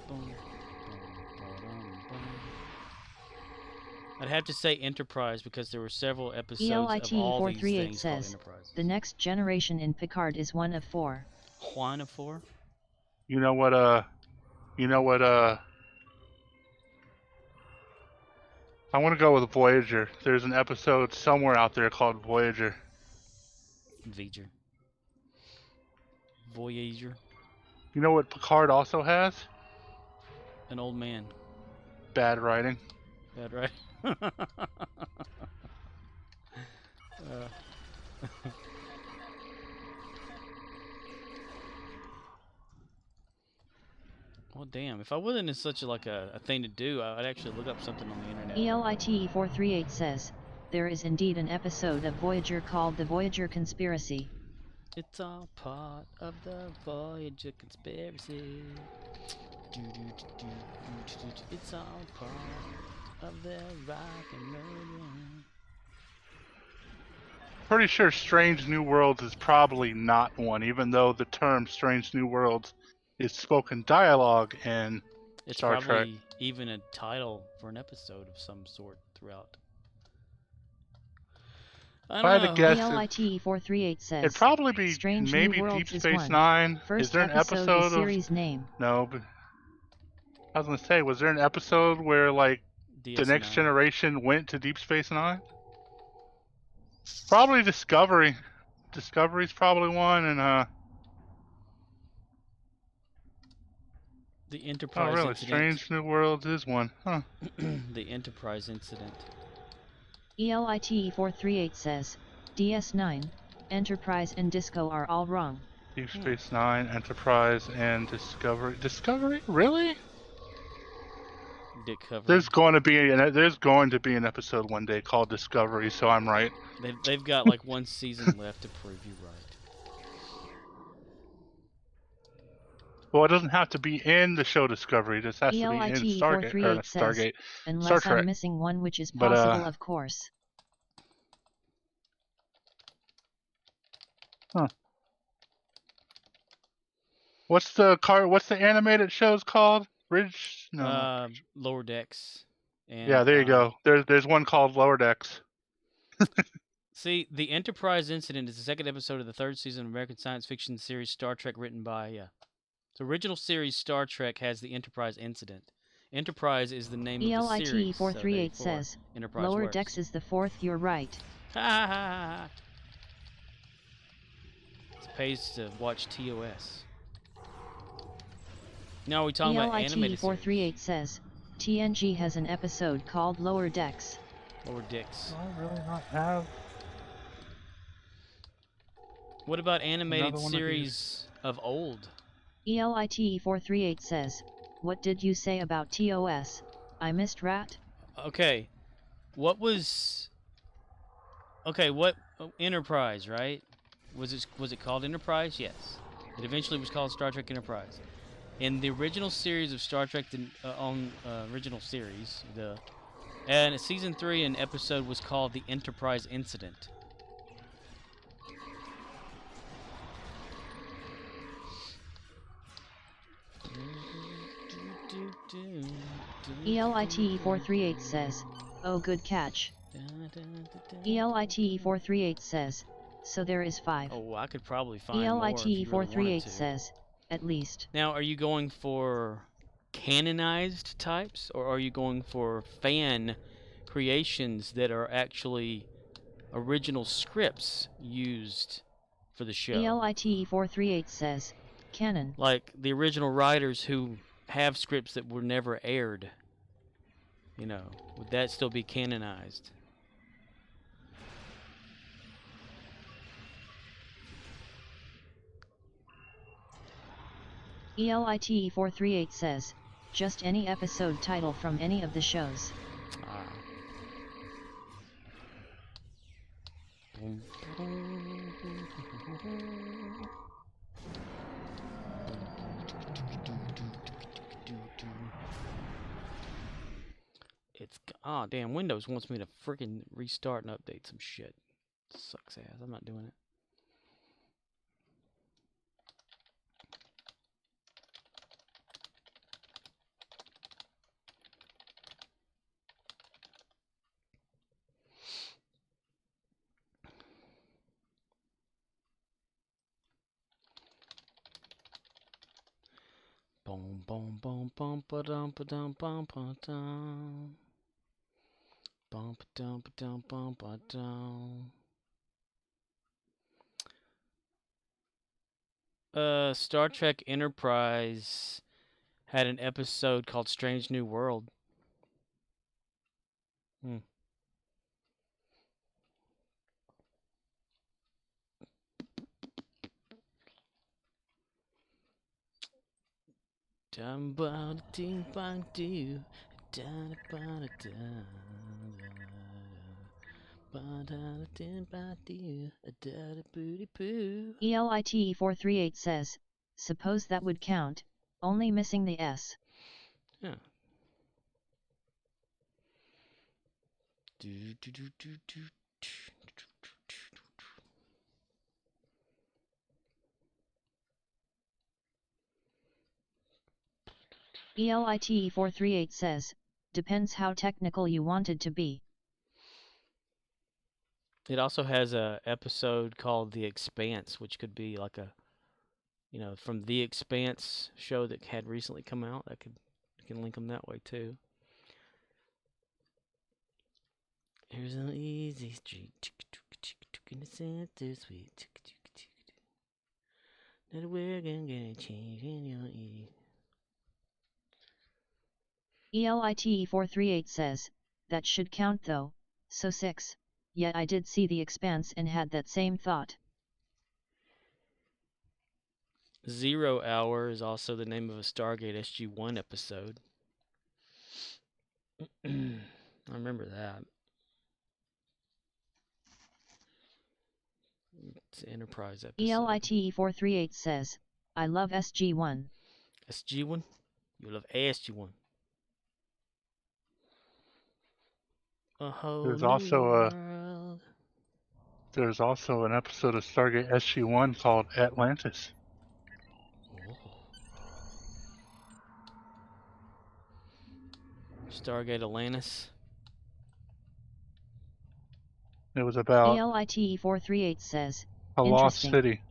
Boom, boom, ba-dum, boom. I'd have to say Enterprise because there were several episodes of all these ELITE438 things called says, Enterprise. the next generation in Picard is one of 4. Juan of 4? You know what, I want to go with Voyager. There's an episode somewhere out there called Voyager. Voyager. Voyager. You know what Picard also has? An old man. Bad writing. That right? Well, damn. If I wasn't in such a thing to do, I'd actually look up something on the internet. ELITE438 says, there is indeed an episode of Voyager called The Voyager Conspiracy. It's all part of the Voyager conspiracy. It's all part of their rock and roll. Pretty sure Strange New Worlds is probably not one, even though the term Strange New Worlds is spoken dialogue in It's Star probably Trek. even a title for an episode of some sort throughout. I If I had don't to know. guess, ELITE438 says, it'd probably be Strange New maybe Worlds Deep is Space one. Nine. First Is there an episode episode is series name. No, but I was gonna say, was there an episode where like the Next DS9. Generation went to Deep Space Nine? Probably Discovery. Discovery's probably one, and The oh Enterprise really, incident. Strange New Worlds is one, huh? The Enterprise incident. ELITE438 says, DS9, Enterprise and Disco are all wrong. Deep Space Nine, Enterprise, and Discovery. Discovery? Really? Dick cover. There's going to be an episode one day called Discovery, so I'm right. They've got like one season left to prove you right. Well, it doesn't have to be in the show Discovery. It just has to be in ELITE Stargate. 438 says, Stargate. unless Trek. I'm missing one, which is But, possible, of course. What's the animated show's called? Ridge? No. not Ridge. Lower Decks. And, Yeah, there you go. There's one called Lower Decks. See, the Enterprise incident is the second episode of the third season of American science fiction series Star Trek, written by the original series Star Trek has the Enterprise incident. Enterprise is the name of the series. ELITE 438 says, Enterprise Lower works. Decks is the fourth, you're right. Ha ha ha ha. It pays to watch TOS. Now we talking about animated ELITE 438 says, TNG has an episode called Lower Decks. Lower Decks. I really not have. What about animated Another one of series of old? ELITE 438 says, what did you say about TOS? I missed Rat? Okay. What Enterprise, right? Was it called Enterprise? Yes. It eventually was called Star Trek Enterprise. In the original series of Star Trek, original series, and season 3, an episode was called The Enterprise Incident. ELITE 438 says, oh good catch. ELITE 438 says, so there is 5. Oh, I could probably find more if ELITE you really 438 wanted to. says, at least. Now, are you going for canonized types, or are you going for fan creations that are actually original scripts used for the show? ELITE 438 says, canon. Like the original writers who have scripts that were never aired. You know, would that still be canonized? ELITE 438 says, just any episode title from any of the shows. Ah. Damn, Windows wants me to freaking restart and update some shit. Sucks ass. I'm not doing it. Boom, boom, boom, bum, ba dum, ba dum, bum, ba dum. Bum, ba dum, ba dum, bum, ba dum. Star Trek Enterprise had an episode called Strange New World. ELITE 438 says, suppose that would count, only missing the S. Yeah. ELITE 438 says, depends how technical you wanted to be. It also has a episode called The Expanse, which could be like a, you know, from The Expanse show that had recently come out. You can link them that way too. Here's an easy street, in the center sweet. That we're gonna get change in your ear. ELITE 438 says, that should count though, so 6. Yet I did see The Expanse and had that same thought. 0 Hour is also the name of a Stargate SG-1 episode. I remember that. It's an Enterprise episode. ELITE438 says, I love SG1. SG-1? You love SG-1. A whole There's new also world. There's also an episode of Stargate SG-1 called Atlantis. Stargate Atlantis. It was about ELITE438 says, a lost interesting. city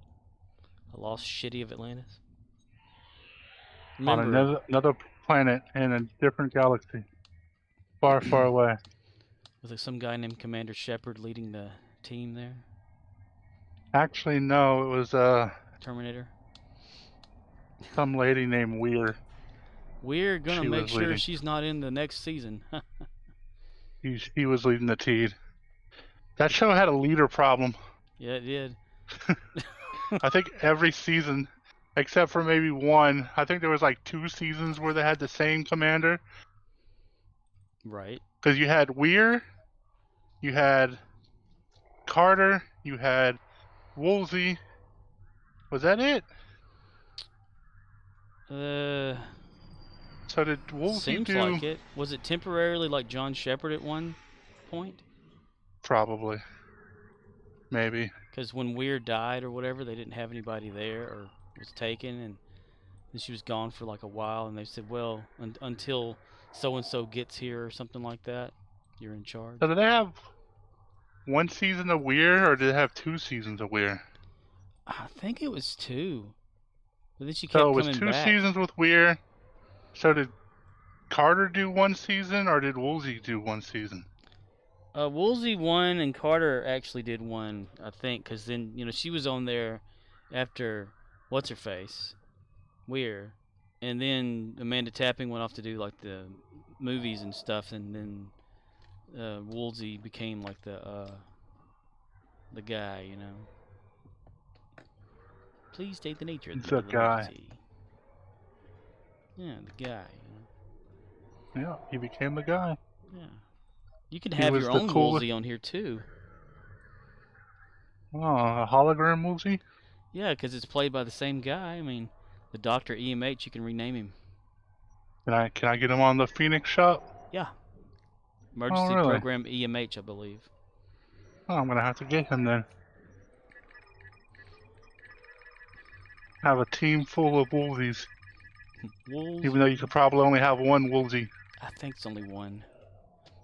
A lost shitty of Atlantis. on Remember, another planet in a different galaxy, far, far away. was there some guy named Commander Shepard leading the team there? Actually, no, it was Terminator. some lady named Weir. We're gonna She make was sure leading. she's not in the next season. He was leading the team. That show had a leader problem. Yeah, it did. I think every season, except for maybe one, I think there was like 2 seasons where they had the same commander. Right. Because you had Weir, you had Carter, you had Woolsey. Was that it? So did Woolsey Seems do? like it. Was it temporarily like John Shepard at one point? Probably. Maybe. Because when Weir died or whatever, they didn't have anybody there or was taken, and then she was gone for like a while, and they said, well, until so-and-so gets here or something like that, you're in charge. So did they have 1 season of Weir, or did they have 2 seasons of Weir? I think it was 2. But then she kept So it was coming 2 back. seasons with Weir. So did Carter do 1 season, or did Woolsey do 1 season? Woolsey won, and Carter actually did one, I think, because then, she was on there after What's-Her-Face, Weir, and then Amanda Tapping went off to do, like, the movies and stuff, and then Woolsey became, like, the guy, Please state the nature of The guy. emergency. Yeah, the guy, Yeah, he became the guy. Yeah. You can He have was your the own coolest- Woolsey on here, too. Oh, a hologram Woolsey? Yeah, because it's played by the same guy. I mean, the Dr. EMH, you can rename him. Can I get him on the Phoenix shop? Yeah. Emergency really? Program EMH, I believe. Oh, I'm gonna have to get him then. Have a team full of Woolsies, Wolves. even though you could probably only have 1 Woolsey. I think it's only 1.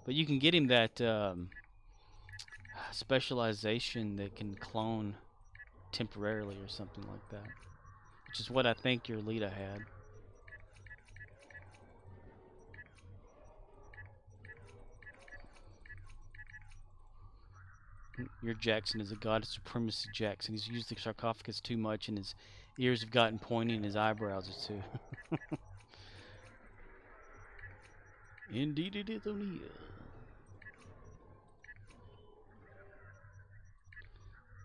But you can get him that specialization that can clone temporarily or something like that. Which is what I think your Lita had. Your Jackson is a god of supremacy, Jackson. He's used the sarcophagus too much, and his ears have gotten pointy, and his eyebrows are too. Indeed, it is O'Neill.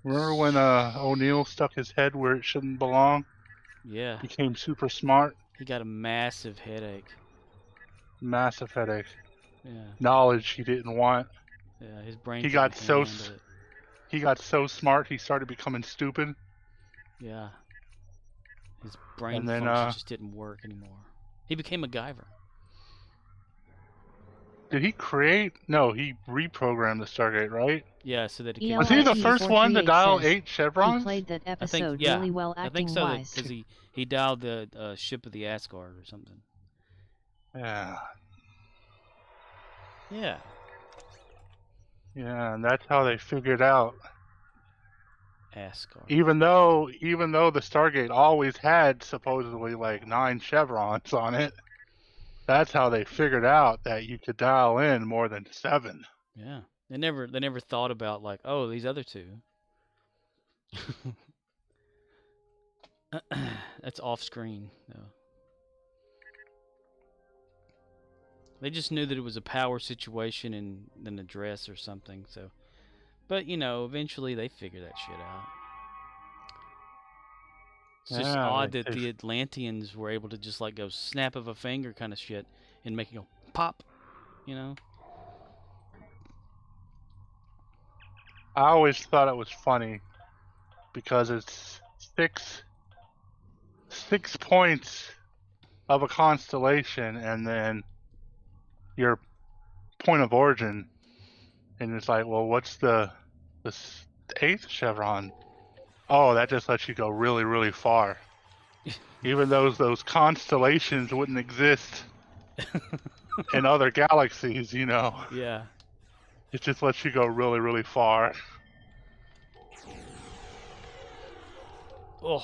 Remember when O'Neill stuck his head where it shouldn't belong? Yeah, Became super smart. he got a massive headache. Massive headache. Yeah, Knowledge he didn't want. yeah, his brain. He got couldn't so handle it. He got so smart he started becoming stupid. Yeah, his brain And then, function just didn't work anymore. He became MacGyver. Did he create? No, he reprogrammed the Stargate, right? Yeah, so that it Yeah, can. Was he the LIT first one to 438 dial says, 8 chevrons? He played that I think, episode yeah, really well, I acting think so, wise. because he dialed the ship of the Asgard or something. Yeah. Yeah, Yeah, and that's how they figured out. Asgard. Even though the Stargate always had supposedly like 9 chevrons on it, that's how they figured out that you could dial in more than 7. Yeah, they never thought about like, oh, these other 2. That's off screen though. They just knew that it was a power situation and an address or something. So, but eventually they figure that shit out. It's just Yeah, odd they that the Atlanteans were able to just like go snap of a finger kind of shit and make it go pop, you know? I always thought it was funny because it's six points of a constellation, and then your point of origin, and it's like, well, what's the eighth chevron? Oh, that just lets you go really, really far. Even though those constellations wouldn't exist in other galaxies, you know, Yeah. it just lets you go really, really far. Oh.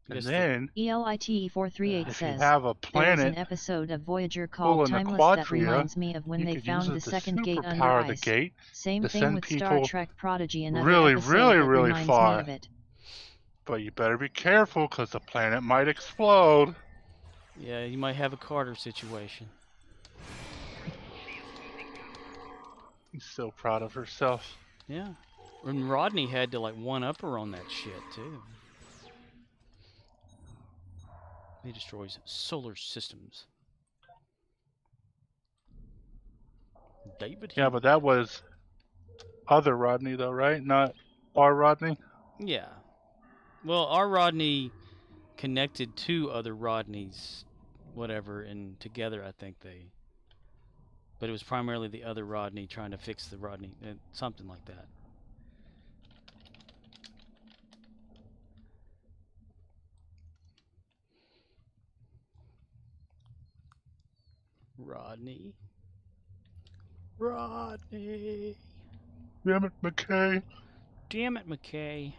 I And guess the- then, ELITE438 if you says, have a there is planet an episode of Voyager full called in the Timeless that Quadria, reminds me of when you they could found use the it to second gate under superpower the ice. gate Same to thing send with Star people Trek Prodigy, another really, episode really, that really reminds far. me of it. But you better be careful, because the planet might explode. Yeah, you might have a Carter situation. He's so proud of herself. Yeah. And Rodney had to like one-up her on that shit too. He destroys solar systems. David. Yeah, but that was other Rodney, though, right? Not our Rodney? Yeah. Well, our Rodney connected to other Rodneys, whatever, and together I think they. But it was primarily the other Rodney trying to fix the Rodney, something like that. Rodney. Rodney. Damn it, McKay. Damn it, McKay.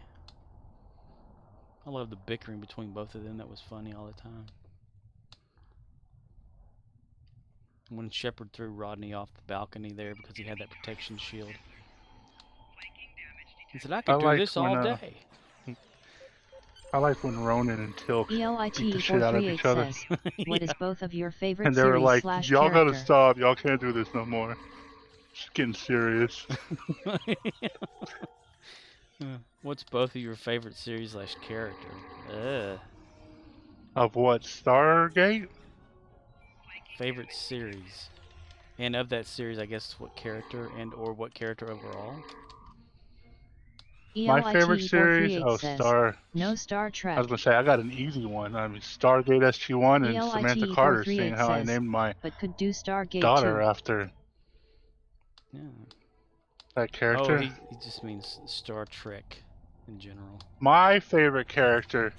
I love the bickering between both of them. That was funny all the time. When Shepard threw Rodney off the balcony there because he had that protection shield. He said, I could do liked this all when, day. I like when Ronan and Tilk beat the shit out of each ELITE438 other. says, what is both of your favorite And they were series like, slash y'all character? gotta stop. Y'all can't do this no more. It's getting serious. What's both of your favorite series slash character? Of what? Stargate? Favorite series. And of that series, I guess what character and or what character overall? My favorite series? ELITE438 Oh, says, no Star Trek. I was gonna say, I got an easy one. I mean, Stargate SG-1 and Samantha Carter, seeing how I says, named my but could do Stargate daughter too. after Yeah. that character. Oh, he just means Star Trek in general. My favorite character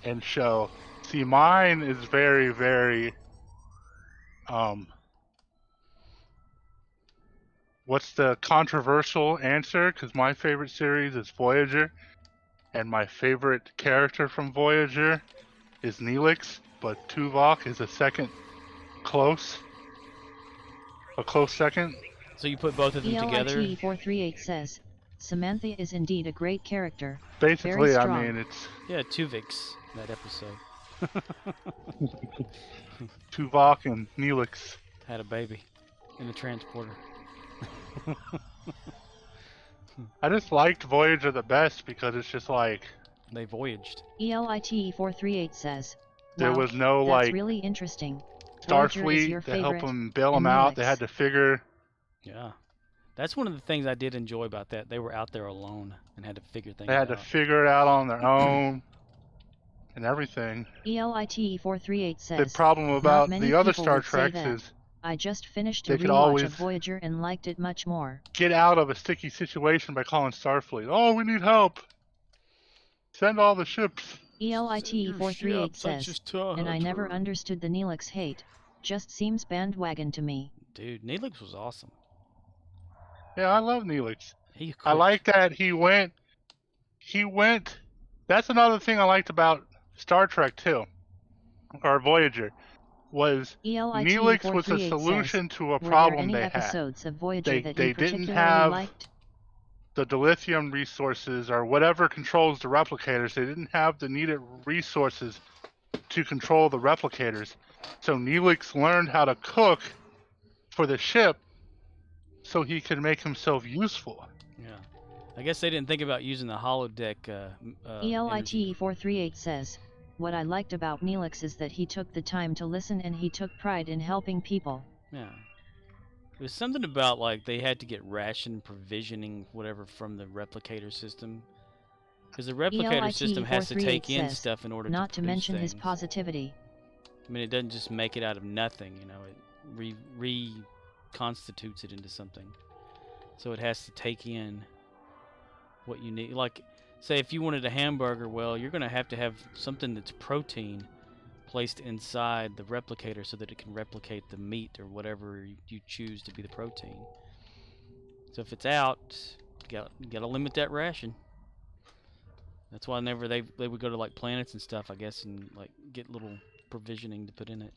and show. See, mine is very, very what's the controversial answer? Because my favorite series is Voyager, and my favorite character from Voyager is Neelix, but Tuvok is a close second. So you put both of them together? ELITE438 says, Samantha is indeed a great character. Basically, Very I strong. mean, it's Yeah, Tuvix, that episode. Tuvok and Neelix. Had a baby in the transporter. I just liked Voyager the best because it's just like They voyaged. ELITE438 says, there wow, was no that's like really interesting. Voyager is your Starfleet to help favorite, them bail and them out. They Neelix. had to figure. Yeah. That's one of the things I did enjoy about that. They were out there alone and had to figure things They had out. to figure it out on their own and everything. ELITE438 The says, problem about many the other people Star would say Treks that. is I just finished They a could rewatch always- of Voyager and liked it much more. get out of a sticky situation by calling Starfleet. Oh, we need help. Send all the ships. ELITE438 says, and I never understood the Neelix hate. Just seems bandwagon to me. Dude, Neelix was awesome. Yeah, I love Neelix. He I like that he went. That's another thing I liked about Star Trek too, or Voyager, was Neelix was a ELITE438 solution says, to a were there problem any they had. episodes of Voyager They that didn't you particularly have liked? the dilithium resources or whatever controls the replicators. They didn't have the needed resources to control the replicators. So Neelix learned how to cook for the ship so he could make himself useful. Yeah. I guess they didn't think about using the holodeck. Energy. ELITE438 says, what I liked about Neelix is that he took the time to listen and he took pride in helping people. Yeah. It was something about like they had to get ration provisioning whatever from the replicator system. Because the replicator system has to take in says, stuff in order not to produce mention his things. positivity. I mean, it doesn't just make it out of nothing, you know. It reconstitutes it into something. So it has to take in what you need. Like, say if you wanted a hamburger, well, you're going to have something that's protein placed inside the replicator so that it can replicate the meat or whatever you choose to be the protein. So if it's out, you gotta limit that ration. That's why whenever they would go to like planets and stuff, I guess, and like get little provisioning to put in it.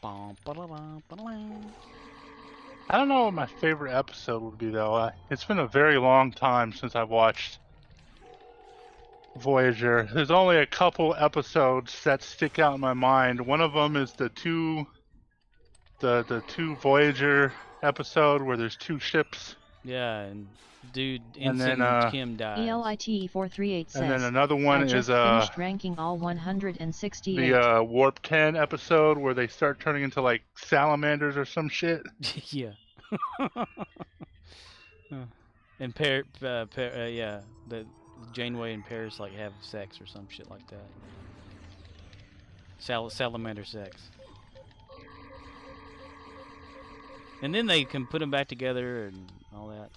I don't know what my favorite episode would be though. It's been a very long time since I've watched Voyager. There's only a couple episodes that stick out in my mind. One of them is the two Voyager episode where there's two ships. Yeah, and dude, And then, Ensign Kim dies. ELITE438 says, And then another one I just is finished ranking all 168. the Warp 10 episode where they start turning into like salamanders or some shit. Yeah. And yeah, the Janeway and Paris like have sex or some shit like that. Salamander sex. And then they can put them back together and all that.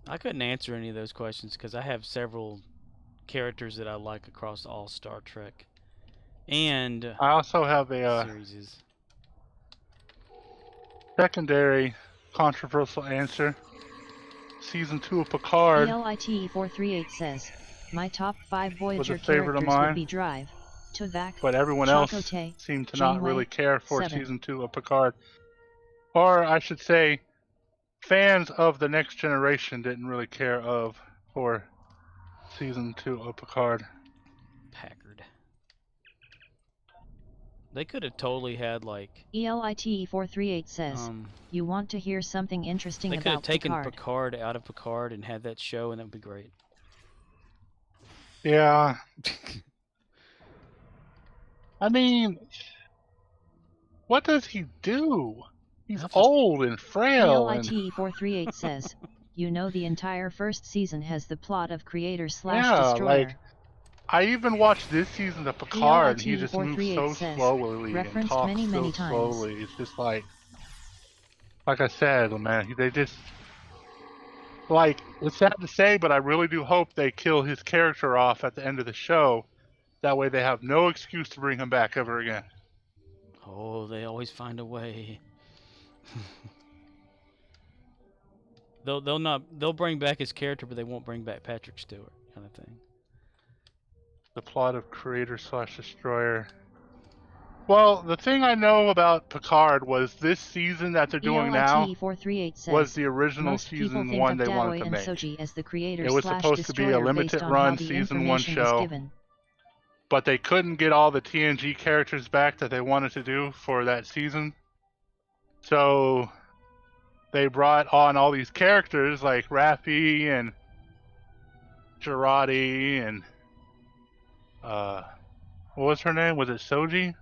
I couldn't answer any of those questions because I have several characters that I like across all Star Trek and I also have a series. secondary controversial answer. Season 2 of Picard ELITE438 says, my top 5 Voyager favorite of characters mine, would be Drive, Tuvok, but everyone else Chakotay, seemed to not Janeway, really care for 7. Season 2 of Picard. Or I should say, fans of the Next Generation didn't really care for Season 2 of Picard. Packard. They could have totally had like ELITE438 says, you want to hear something interesting they could have about taken Picard. Picard out of Picard and had that show, and that would be great. Yeah. I mean, what does he do? He's old and frail. ELITE438 says, you know the entire first season has the plot of Creator / Yeah, Destroyer. like, I even watched this season of Picard, and he just moves so says, slowly and referenced talks many, many so times. slowly. It's just like I said, man, they just, like, it's sad to say, but I really do hope they kill his character off at the end of the show. That way they have no excuse to bring him back ever again. Oh, they always find a way. They'll bring back his character, but they won't bring back Patrick Stewart, kind of thing. The plot of Creator / Destroyer. Well, the thing I know about Picard was this season that they're doing now ELITE438 says, was the original most people season think 1 of they wanted Daoi to and make. Soji as the creator It was / supposed to be a destroyer limited based on run how the season 1 information is show, given. but they couldn't get all the TNG characters back that they wanted to do for that season. So they brought on all these characters like Raffi and Jurati and what was her name? Was it Soji?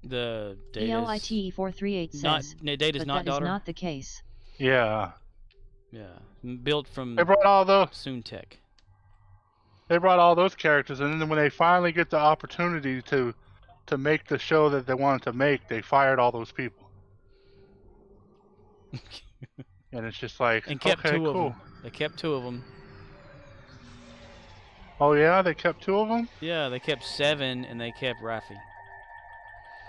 The Data's ELITE438 says, Data's but not that is daughter. not the case. Yeah. Yeah, built from They brought all those. Soontech. They brought all those characters, and then when they finally get the opportunity to make the show that they wanted to make, they fired all those people. And it's just like, And kept okay, two of cool. them. They kept 2 of them. Oh yeah, they kept 2 of them? Yeah, they kept 7, and they kept Raffi.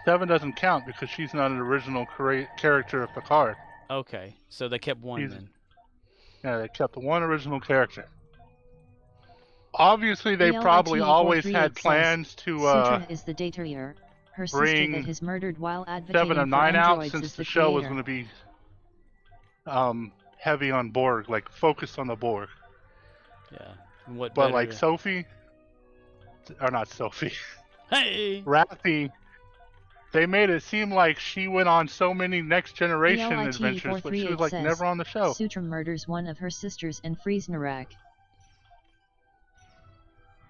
7 doesn't count because she's not an original character of Picard. Okay, so they kept 1 He's- then. Yeah, they kept the one original character. Obviously, they probably always had plans to Sutra is the dater, her sister bring that has murdered while advocating 7 of for 9 out androids since is the the show was creator. going to be heavy on Borg, like focused on the Borg. Yeah. And what But better like to- Sophie, or not Sophie, Hey! Raffi, they made it seem like she went on so many Next Generation ELITE adventures, but she was 438 like says, never on the show. Sutra murders one of her sisters in Friesenrack.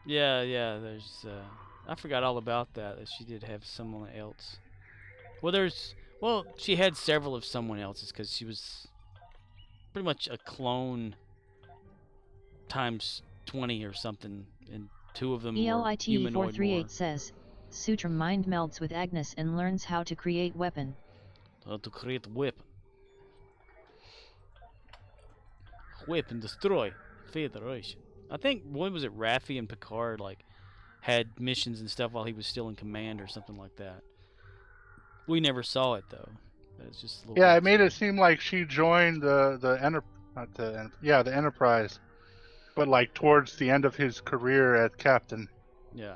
Yeah, there's I forgot all about that she did have someone else. Well, she had several of someone else's because she was pretty much a clone times 20 or something, and two of them were ELITE humanoid 438 more. says, Sutra mind melds with Agnes and learns how to create weapon. To create whip and destroy Federation. I think, when was it, Raffi and Picard like had missions and stuff while he was still in command or something like that. We never saw it though. It's just a little Yeah, bit it made of- it seem like she joined the Enterprise, but like towards the end of his career as captain. Yeah,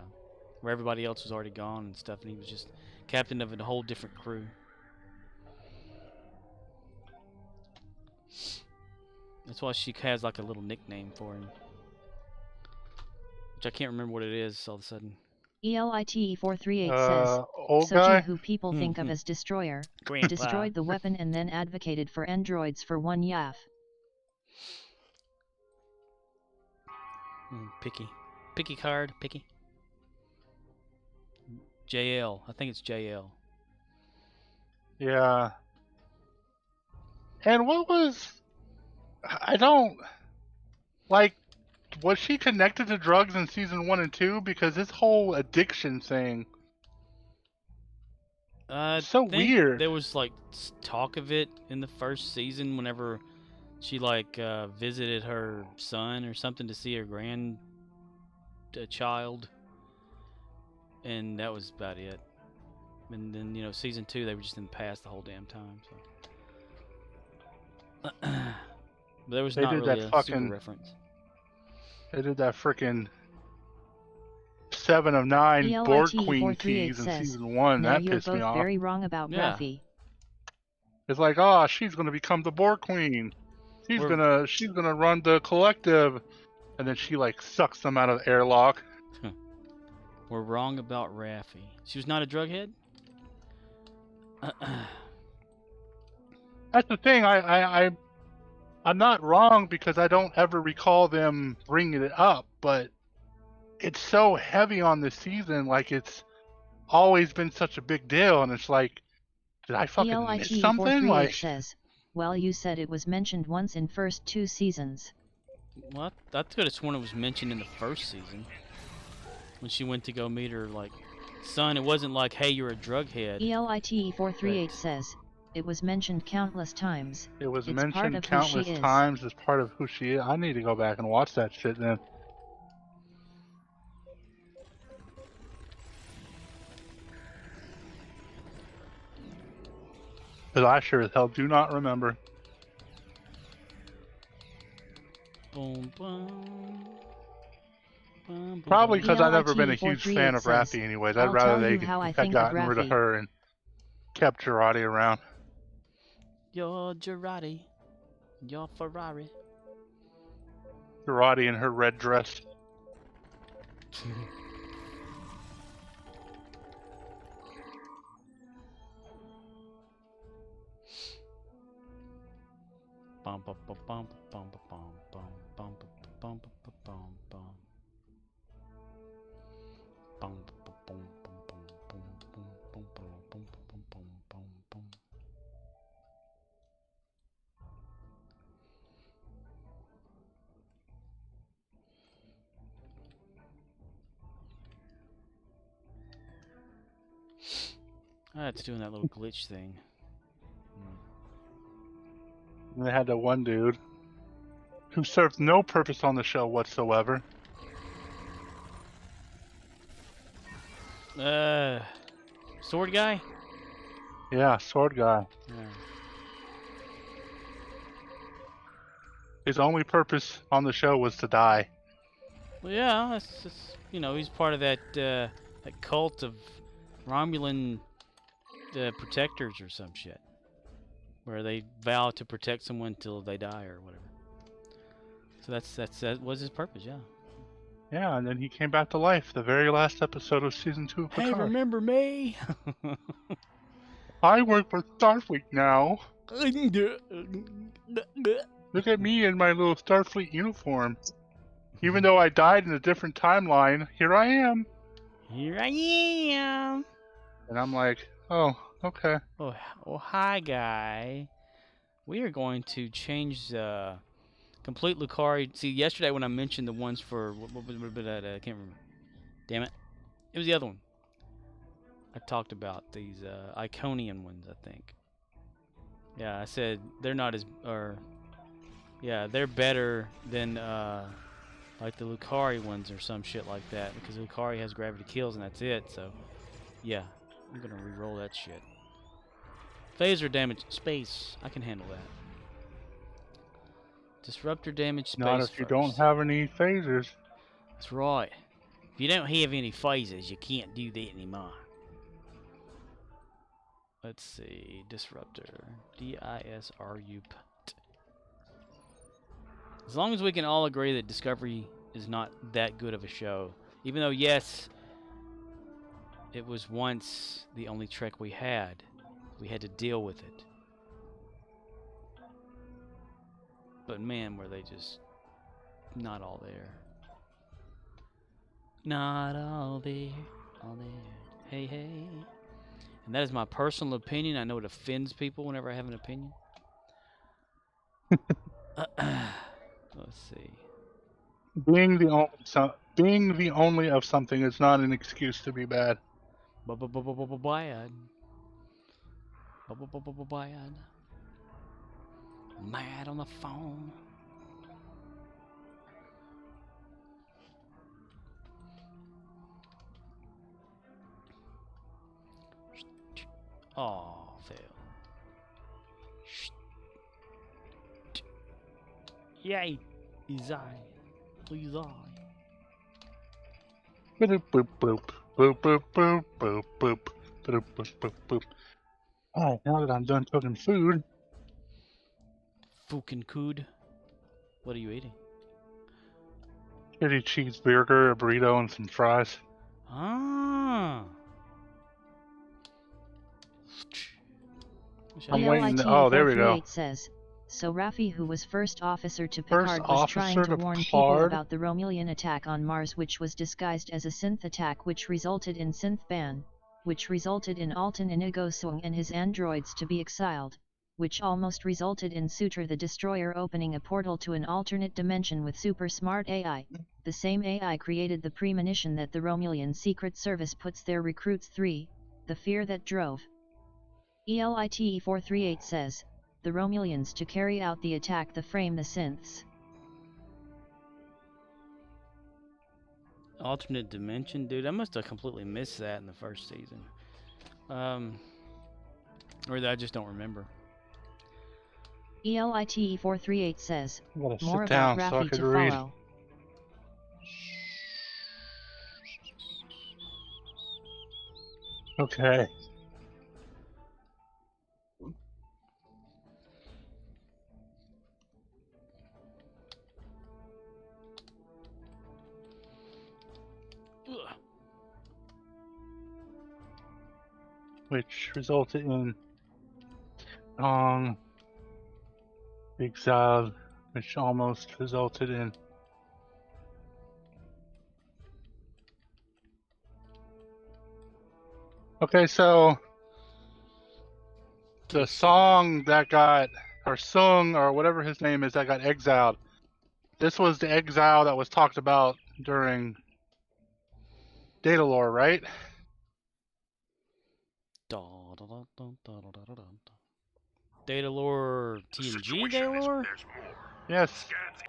where everybody else was already gone and stuff, and he was just captain of a whole different crew. That's why she has like a little nickname for him, which I can't remember what it is all of a sudden. ELITE 438 says, Old Soji, guy. who people think of as Destroyer, Grandpa. destroyed the weapon and then advocated for androids for one yaff. Picky card, picky. JL, I think it's JL. Yeah. And what was? I don't like. Was she connected to drugs in season 1 and 2? Because this whole addiction thing. So think weird. There was like talk of it in the first season whenever she like visited her son or something to see her child, and that was about it. And then season 2 they were just in the past the whole damn time. So. But there was They not did really that a fucking- super reference. They did that freaking 7 of 9 ELITE Borg Queen 438 keys in says, season 1. No, That you're pissed me both off. very wrong about Yeah. Raffi. It's like, oh, she's gonna become the Borg Queen. She's We're- gonna run the collective, and then she like sucks them out of the airlock. We're wrong about Raffi. She was not a drug head? That's the thing. I'm not wrong because I don't ever recall them bringing it up, but it's so heavy on this season. Like it's always been such a big deal, and it's like, did I fucking ELITE miss something? 438 Like, says, well, you said it was mentioned once in first 2 seasons. What? I could have sworn it was mentioned in the first season. When she went to go meet her, like, son. It wasn't like, hey, you're a drug head. ELITE 438 Right. says, it was mentioned countless times. it was It's part mentioned of who countless she is. times as part of who she is. I need to go back and watch that shit then. Because I sure as hell do not remember. Boom, boom. Boom, Probably boom, because I've never been a ELITE huge fan of 438 says, Raffi anyways. I'll I'd rather tell they you how I had think of gotten rid of Raffi. her and kept Girardi around. You're Girardi. You're Ferrari. Girardi in her red dress. Bum, bum, bum, bum, bum, bum, bum, bum, bum, bum, bum, bum. Bum, bum, bum, bum, bum, bum, bum, bum, bum, bum, bum, bum, bum. It's doing that little glitch thing. And they had that one dude who served no purpose on the show whatsoever. Sword guy? Yeah, sword guy. Yeah. His only purpose on the show was to die. Well, yeah, it's just, he's part of that that cult of Romulan protectors or some shit. where they vow to protect someone till they die or whatever. So that was his purpose, yeah. Yeah, and then he came back to life. The very last episode of season 2 of Hey, Picard. remember me? I work for Starfleet now. Look at me in my little Starfleet uniform. Even though I died in a different timeline, here I am. Here I am. And I'm like, oh, okay. Oh, hi, guy. We are going to change complete Lucari. See, yesterday when I mentioned the ones for what was that? I can't remember. Damn it! It was the other one. I talked about these Iconian ones, I think. Yeah, I said they're not as, yeah, they're better than like the Lucari ones or some shit like that, because Lucari has gravity kills and that's it. So, yeah, I'm gonna re-roll that shit. Phaser damage, space. I can handle that. Disruptor damage, space. Not if you don't first. have any phasers. That's right. If you don't have any phasers, you can't do that anymore. Let's see. Disruptor. D-I-S-R-U-P. As long as we can all agree that Discovery is not that good of a show. Even though, yes, it was once the only Trek we had. We had to deal with it. But man, were they just not all there. Not all there, all there. Hey, hey. And that is my personal opinion. I know it offends people whenever I have an opinion. Let's see. Being the only of something is not an excuse to be bad. Bad. Bad. Mad on the phone. Oh, fail. Yay! Is I. Please I. Boop boop boop boop boop boop boop boop boop boop boop boop. Alright, now that I'm done cooking food. Fucking cood. What are you eating? Shitty cheeseburger, a burrito, and some fries. Ah. I'm waiting to- oh, there we go. ELITE says, so Raffi, who was first officer to Picard, was officer trying to to warn people Picard? about the Romulan attack on Mars, which was disguised as a synth attack, which resulted in synth ban, which resulted in Altan Inigo Sung and his androids to be exiled, which almost resulted in Sutra the Destroyer opening a portal to an alternate dimension with super smart AI. The same AI created the premonition that the Romulan Secret Service puts their recruits through, the fear that drove ELITE 438 says, the Romulans to carry out the attack the frame the synths. Alternate dimension? Dude, I must have completely missed that in the first season. Or I just don't remember. ELITE 438 says, I gotta more sit down about so I Raffi can to read. follow. Okay. Ugh. Which resulted in exile, which almost resulted in okay, so the song that got, or sung, or whatever his name is, that got exiled, this was the exile that was talked about during Datalore, right? Datalore The TNG situation is Datalore? there's more. Yes. Scan the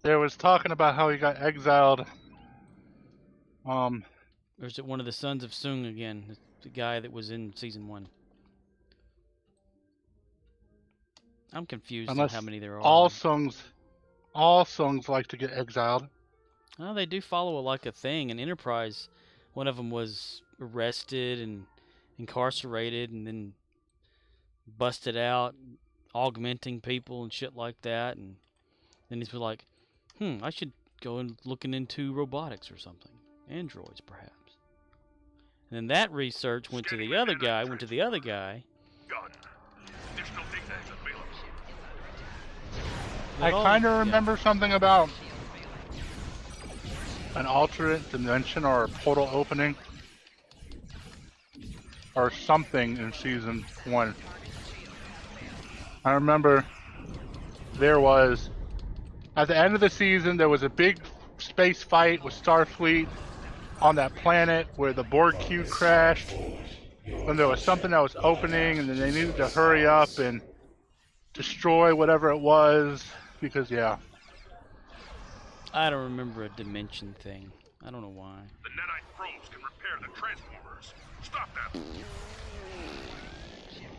There was talking about how he got exiled. Or is it one of the Sons of Sung again? It's the guy that was in season 1. I'm confused on Unless how many there are. all songs like to get exiled. Well, they do follow like a thing. In Enterprise, one of them was arrested and incarcerated and then busted out, augmenting people and shit like that, and then he's like, I should go and looking into robotics or something, androids perhaps. And then that research went to the other guy, Gun. Additional data is available. I all- kind of yeah. remember something about an alternate dimension or a portal opening or something in season 1. I remember there was, at the end of the season, there was a big space fight with Starfleet on that planet where the Borg cube crashed. And there was something that was opening, and then they needed to hurry up and destroy whatever it was because, yeah. I don't remember a dimension thing. I don't know why. The Netite probes can repair the transformers. Stop them.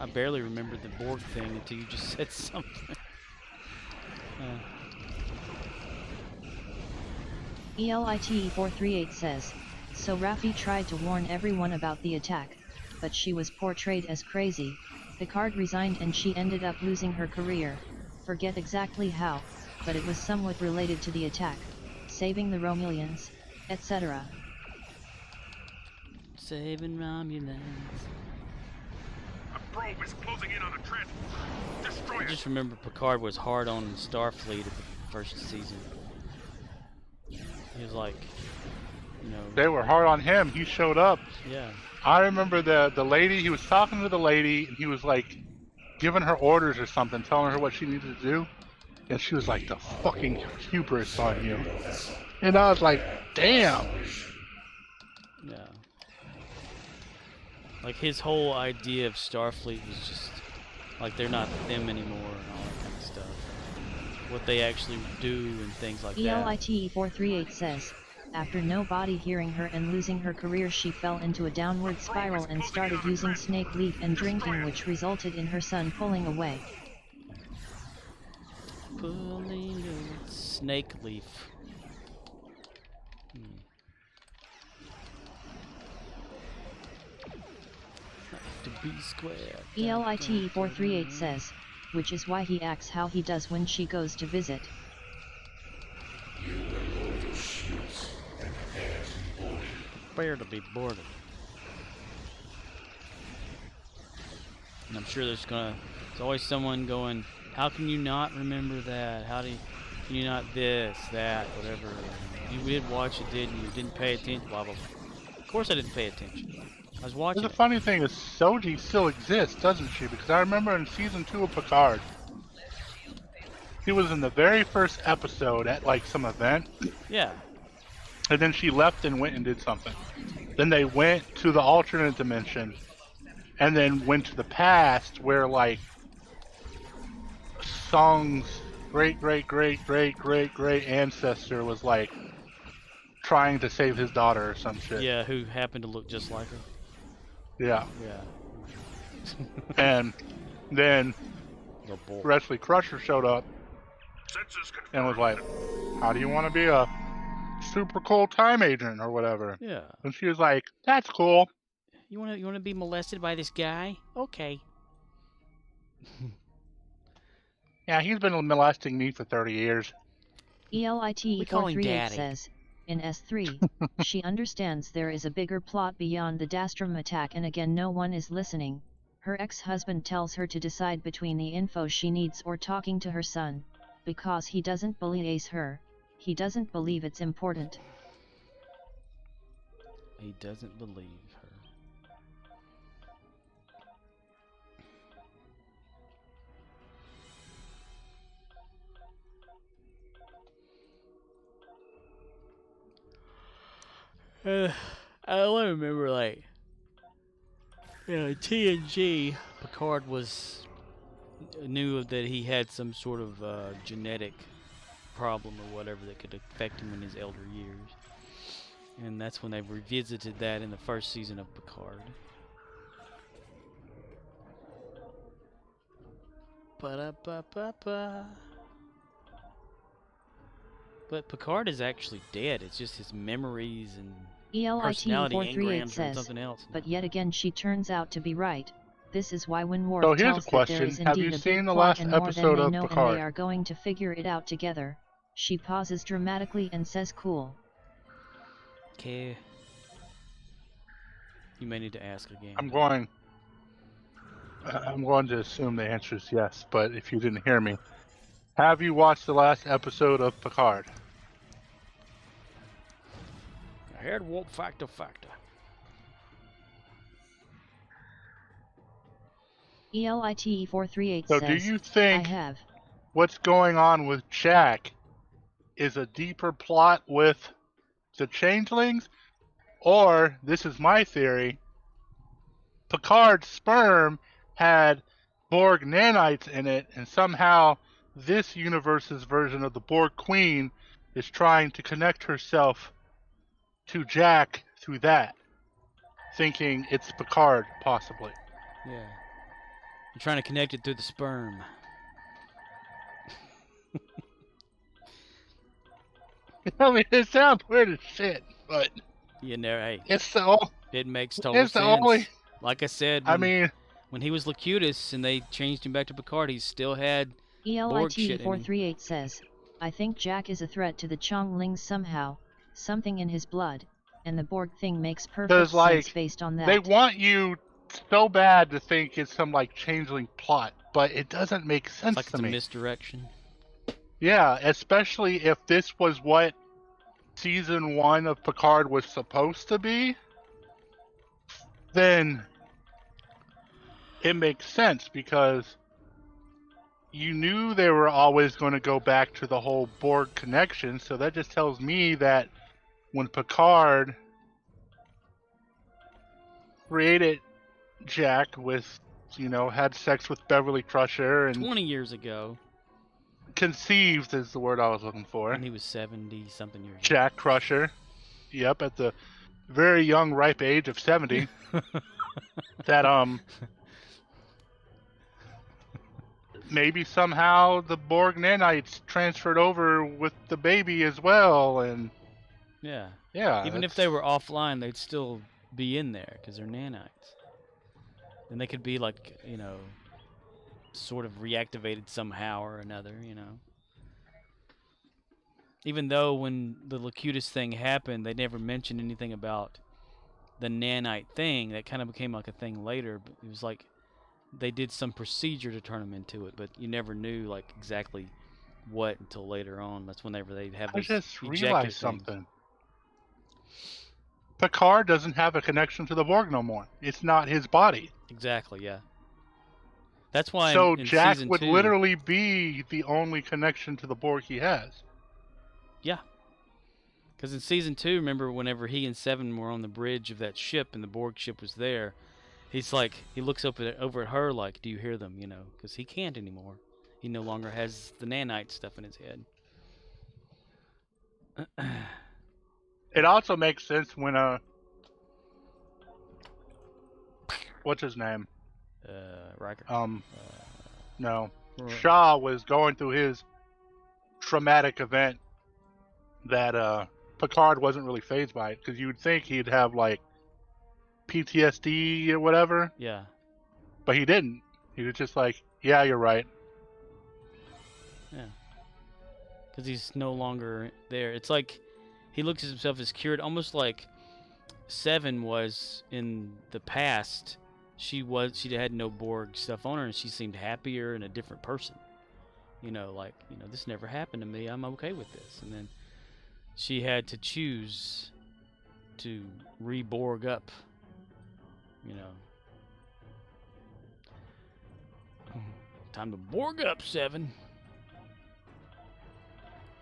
I barely remembered the Borg thing until you just said something. ELITE438 says, so Raffi tried to warn everyone about the attack, but she was portrayed as crazy. Picard resigned and she ended up losing her career. Forget exactly how, but it was somewhat related to the attack, saving the Romulans, etc. Saving Romulans. A probe is closing in on the transformer. Destroy I it. just remember Picard was hard on Starfleet at the first season. He was like, They were hard on him. He showed up. yeah. I remember the lady, he was talking to the lady, and he was like giving her orders or something, telling her what she needed to do. And she was like, the fucking hubris on you. And I was like, damn. Yeah. Like his whole idea of Starfleet was just like they're not them anymore and all that kind of stuff. What they actually do and things like that. ELITE438 says, after nobody hearing her and losing her career, she fell into a downward spiral and started using snake leaf and drinking, which resulted in her son pulling away. Pulling a snake leaf. To be square. ELITE438 says, which is why he acts how he does when she goes to visit. Prepare to be boarded. And I'm sure there's always someone going, how can you not remember that? Can you not this, that, whatever? You did watch it, didn't you? You didn't pay attention, blah, blah, blah. Of course I didn't pay attention. I was watching The it. funny thing is, Soji still exists, doesn't she? Because I remember in season 2 of Picard, he was in the very first episode at like some event, Yeah. and then she left and went and did something. Then they went to the alternate dimension, and then went to the past where like Song's great ancestor was like trying to save his daughter or some shit. Yeah, who happened to look just like her. Yeah. Yeah. And then The bull. Wesley Crusher showed up Census and was confirmed. like, how do you want to be a super cool time agent or whatever? Yeah. And she was like, that's cool. You wanna be molested by this guy? Okay. Yeah, he's been molesting me for 30 years. We call him ELITE438 Daddy. says, in S3, she understands there is a bigger plot beyond the Dastrom attack, and again no one is listening. Her ex-husband tells her to decide between the info she needs or talking to her son, because he doesn't believe her. He doesn't believe it's important. He doesn't believe her. I only remember, like, TNG, Picard knew that he had some sort of genetic problem or whatever that could affect him in his elder years. And that's when they revisited that in the first season of Picard. Ba-da-ba-ba-ba. But Picard is actually dead. It's just his memories and personality ELITE438 engrams are in says, something else. but yet again she turns out to be right. This is why when So Worf here's a tells that there question. is Have you indeed a seen big the plot last and more than episode they of know and Picard? they are going to figure it out together, she pauses dramatically and says cool. Okay. You may need to ask again. I'm going to assume the answer is yes, but if you didn't hear me, have you watched the last episode of Picard? Head warp factor. ELITE438 So says, do you I think have. what's going on with Jack is a deeper plot with the changelings? Or, this is my theory, Picard's sperm had Borg nanites in it, and somehow this universe's version of the Borg Queen is trying to connect herself to Jack through that, thinking it's Picard, possibly. Yeah. You're trying to connect it through the sperm. I mean, it sounds weird as shit, but You know, hey, it's the only. it makes total It's the sense. only. Like I said, I mean, when he was Locutus and they changed him back to Picard, he still had Borg shit in him. ELITE438 says, I think Jack is a threat to the Chonglings somehow, something in his blood, and the Borg thing makes perfect like, sense based on that. they want you so bad to think it's some like changeling plot, but it doesn't make sense It's like to it's a me. misdirection. Yeah, especially if this was what season 1 of Picard was supposed to be, then it makes sense because you knew they were always going to go back to the whole Borg connection, so that just tells me that when Picard created Jack with, had sex with Beverly Crusher and 20 years ago, conceived is the word I was looking for. when he was 70-something years old. Jack Crusher. Yep, at the very young, ripe age of 70. That, maybe somehow the Borg nanites transferred over with the baby as well, and Yeah. yeah. Even if they were offline, they'd still be in there because they're nanites. And they could be like, sort of reactivated somehow or another, Even though when the Locutus thing happened, they never mentioned anything about the nanite thing. That kind of became like a thing later. But it was like they did some procedure to turn them into it, but you never knew like exactly what until later on. That's whenever they'd have I those just ejector realized things. something. Picard doesn't have a connection to the Borg no more. It's not his body. Exactly, yeah. That's why So in Jack season would 2, literally be the only connection to the Borg he has. Yeah. Because in season 2, remember whenever he and Seven were on the bridge of that ship and the Borg ship was there, he's like, he looks over at her like, do you hear them, Because he can't anymore. He no longer has the nanite stuff in his head. It also makes sense when what's his name? Riker. No. Right. Shaw was going through his traumatic event that Picard wasn't really fazed by it, because you would think he'd have like PTSD or whatever, Yeah. but he didn't. He was just like, yeah, you're right. Yeah. Because he's no longer there. It's like he looks at himself as cured, almost like Seven was in the past. She had no Borg stuff on her, and she seemed happier and a different person. This never happened to me. I'm okay with this. And then she had to choose to re-Borg up. Time to Borg up, Seven.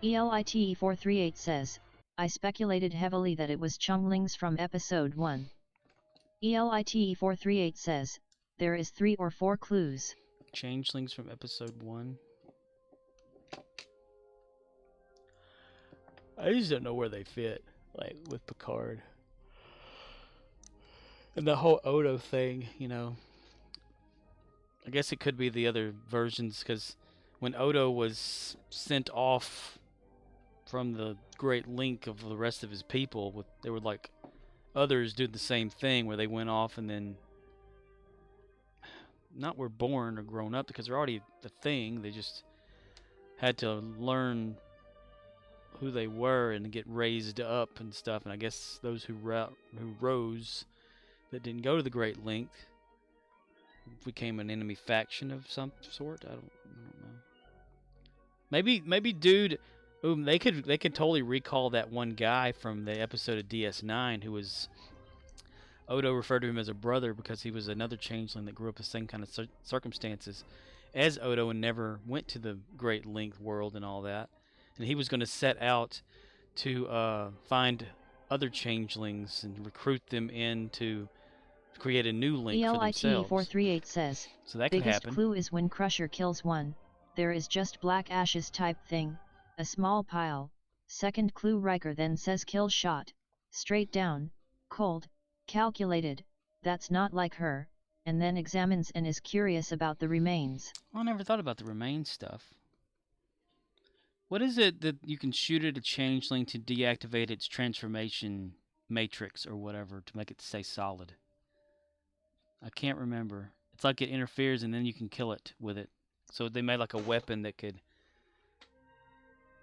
ELITE438 says, I speculated heavily that it was Chonglings from episode 1. ELITE438 says, there is 3 or 4 clues. Changelings from episode 1. I just don't know where they fit, like with Picard. And the whole Odo thing, I guess it could be the other versions, because when Odo was sent off from the Great Link of the rest of his people, there were like others did the same thing where they went off and then not were born or grown up because they're already the thing. They just had to learn who they were and get raised up and stuff. And I guess those who rose that didn't go to the Great Length became an enemy faction of some sort. I don't know. Maybe dude, they could totally recall that one guy from the episode of DS9 who was Odo referred to him as a brother because he was another changeling that grew up in the same kind of circumstances as Odo and never went to the Great Length world and all that. And he was going to set out to find other changelings and recruit them in to create a new link for themselves. ELIT438 says, So that could biggest happen. clue is when Crusher kills one, there is just black ashes type thing, a small pile. Second clue, Riker then says kill shot, straight down, cold, calculated, that's not like her, and then examines and is curious about the remains. I never thought about the remains stuff. What is it that you can shoot at a changeling to deactivate its transformation matrix or whatever to make it stay solid? I can't remember. It's like it interferes and then you can kill it with it. So they made like a weapon that could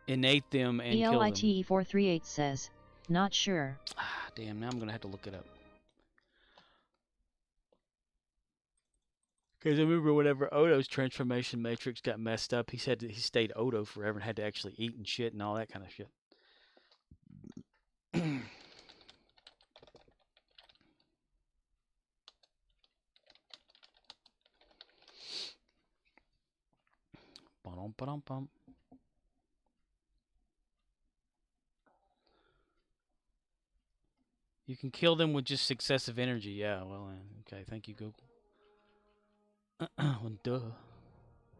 innate them and kill them. ELIT438 says, not sure. Ah, damn, now I'm going to have to look it up. Because I remember whenever Odo's transformation matrix got messed up, he said that he stayed Odo forever and had to actually eat and shit and all that kind of shit. Ba-dum-ba-dum-bum. You can kill them with just successive energy. Yeah, well, okay, thank you, Google. Well, duh.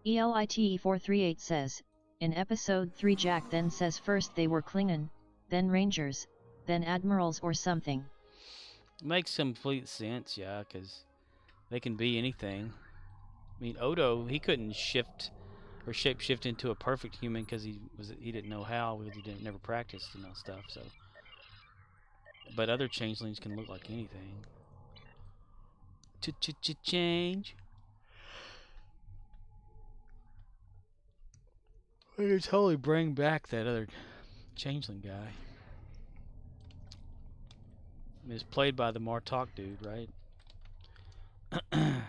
ELIT438 says, in episode 3 Jack then says first they were Klingon, then Rangers, then Admirals or something. Makes complete sense, yeah, because they can be anything. I mean, Odo, he couldn't shift or shapeshift into a perfect human because he didn't know how, because he never practiced and all stuff. So, but other changelings can look like anything. Change. We could totally bring back that other changeling guy. I mean, it's played by the Martok dude, right? I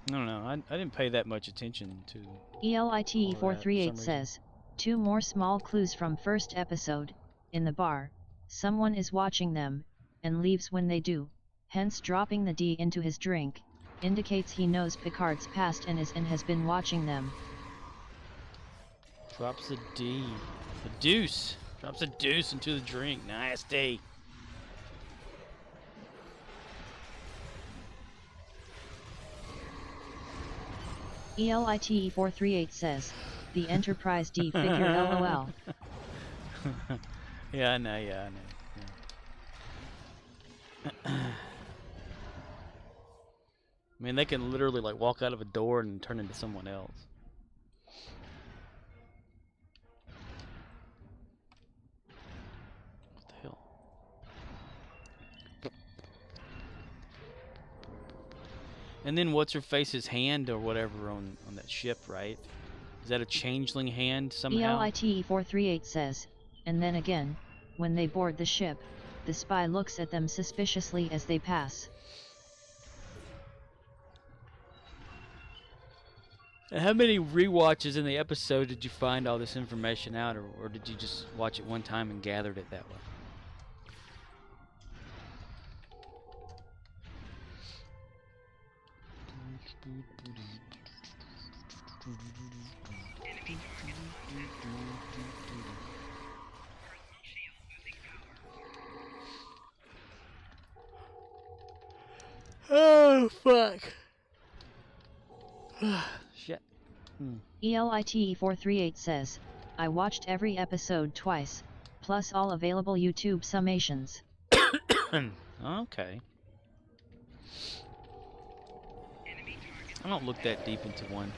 don't know. I didn't pay that much attention to. ELIT438 says, 2 more small clues from first episode. In the bar, someone is watching them, and leaves when they do, hence dropping the D into his drink, indicates he knows Picard's past and has been watching them. Drops a D. A deuce. Drops a deuce into the drink. Nasty. ELIT438 says, the Enterprise D figure LOL. Yeah, I know, yeah. I mean, they can literally like walk out of a door and turn into someone else. What the hell? And then what's her face's hand or whatever on that ship, right? Is that a changeling hand somehow? ELIT438 says, and then again, when they board the ship, the spy looks at them suspiciously as they pass. And how many rewatches in the episode did you find all this information out, or did you just watch it one time and gathered it that way? Oh, fuck. Shit. ELIT438 says, I watched every episode twice, plus all available YouTube summations. Okay. I don't look that deep into one.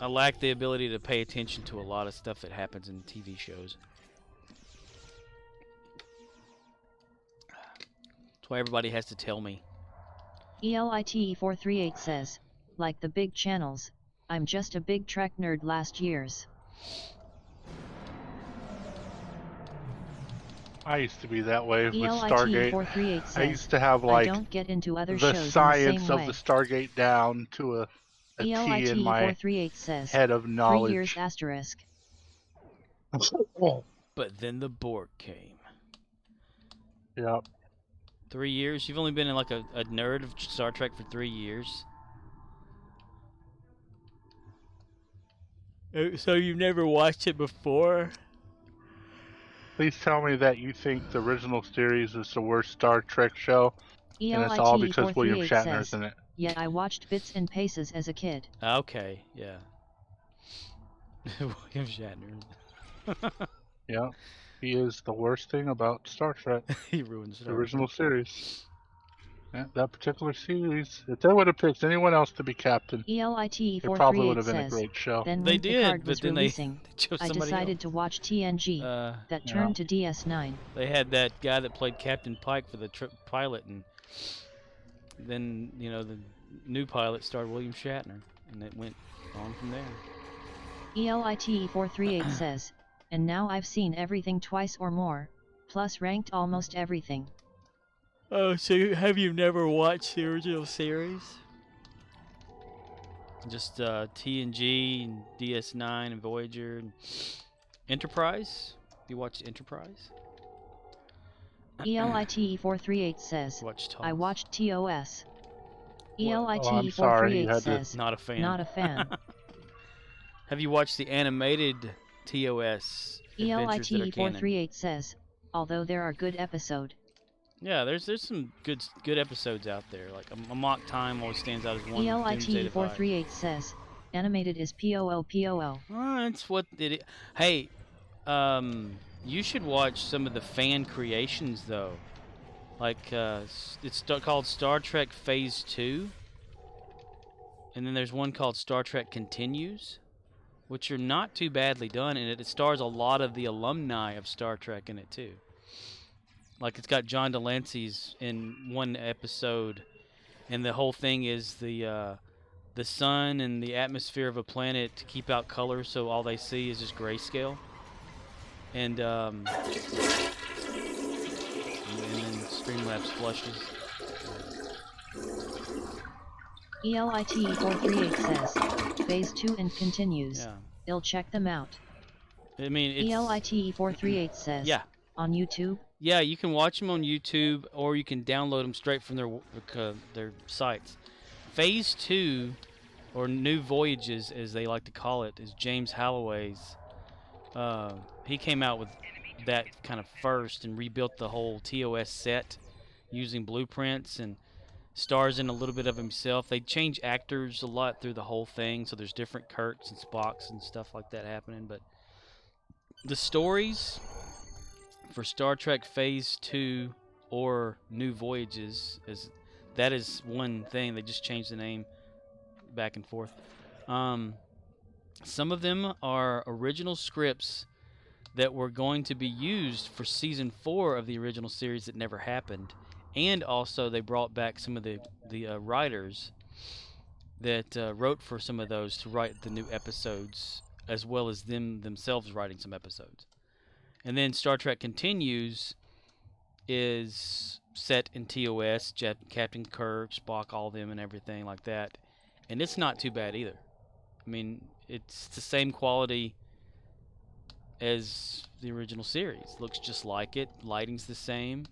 I lack the ability to pay attention to a lot of stuff that happens in TV shows. That's why everybody has to tell me. ELITE438 says, like the big channels, I'm just a big Trek nerd last year's. I used to be that way with Stargate. ELITE438 I says, used to have I like don't get into other the shows science in the same of way. the Stargate down to a T in my ELITE438 says, head of 3 years knowledge. asterisk. But then the Borg came. Yep. 3 years? You've only been in like a nerd of Star Trek for 3 years? So you've never watched it before? Please tell me that you think the original series is the worst Star Trek show, and it's all because William ELITE438 Shatner's says, in it. yet I watched bits and pieces as a kid. Okay, yeah. William Shatner. Yeah. He is the worst thing about Star Trek, He ruined Star the Trek. original series. Yeah, that particular series. If they would have picked anyone else to be captain, it probably would ELITE438 have been a says, great show. then They when did, Picard but was then releasing, they chose I somebody decided else. to watch TNG, that Yeah. turned to DS9. They had that guy that played Captain Pike for the pilot, and then, you know, the new pilot starred William Shatner, and it went on from there. ELITE438 says, and now I've seen everything twice or more, plus ranked almost everything. Oh, so have you never watched the original series? Just TNG and DS9 and Voyager and Enterprise? You watched Enterprise? ELITE438 says, You watched I TOS? watched TOS. I'm sorry, you ELITE438 had to- says, Not a fan. not a fan. Have you watched the animated TOS adventures that are canon? ELITE438 says, although there are good episode. Yeah, there's some good episodes out there. Like Amok Time always stands out as one. Doomsday Divide. ELITE438 says, animated is POO. That's what it. Hey, you should watch some of the fan creations though. Like it's called Star Trek Phase 2, and then there's one called Star Trek Continues, which are not too badly done, and it stars a lot of the alumni of Star Trek in it too. Like it's got John Delancey's in one episode, and the whole thing is the sun and the atmosphere of a planet to keep out color, so all they see is just grayscale. And then Streamlabs flushes. ELITE438 says, Phase 2 and continues. Yeah. I'll check them out. I mean, it's, ELITE438 says, yeah. on YouTube. Yeah, you can watch them on YouTube, or you can download them straight from their sites. Phase 2, or New Voyages, as they like to call it, is James Holloway's. He came out with that kind of first and rebuilt the whole TOS set using blueprints and stars in a little bit of himself. They change actors a lot through the whole thing, so there's different Kirks and Spocks and stuff like that happening. But the stories for Star Trek Phase 2 or New Voyages, that is one thing. They just changed the name back and forth. Some of them are original scripts that were going to be used for Season 4 of the original series that never happened. And also they brought back some of the writers that wrote for some of those to write the new episodes, as well as themselves writing some episodes. And then Star Trek Continues is set in TOS, Captain Kirk, Spock, all of them and everything like that. And it's not too bad either. I mean, it's the same quality as the original series. Looks just like it. Lighting's the same.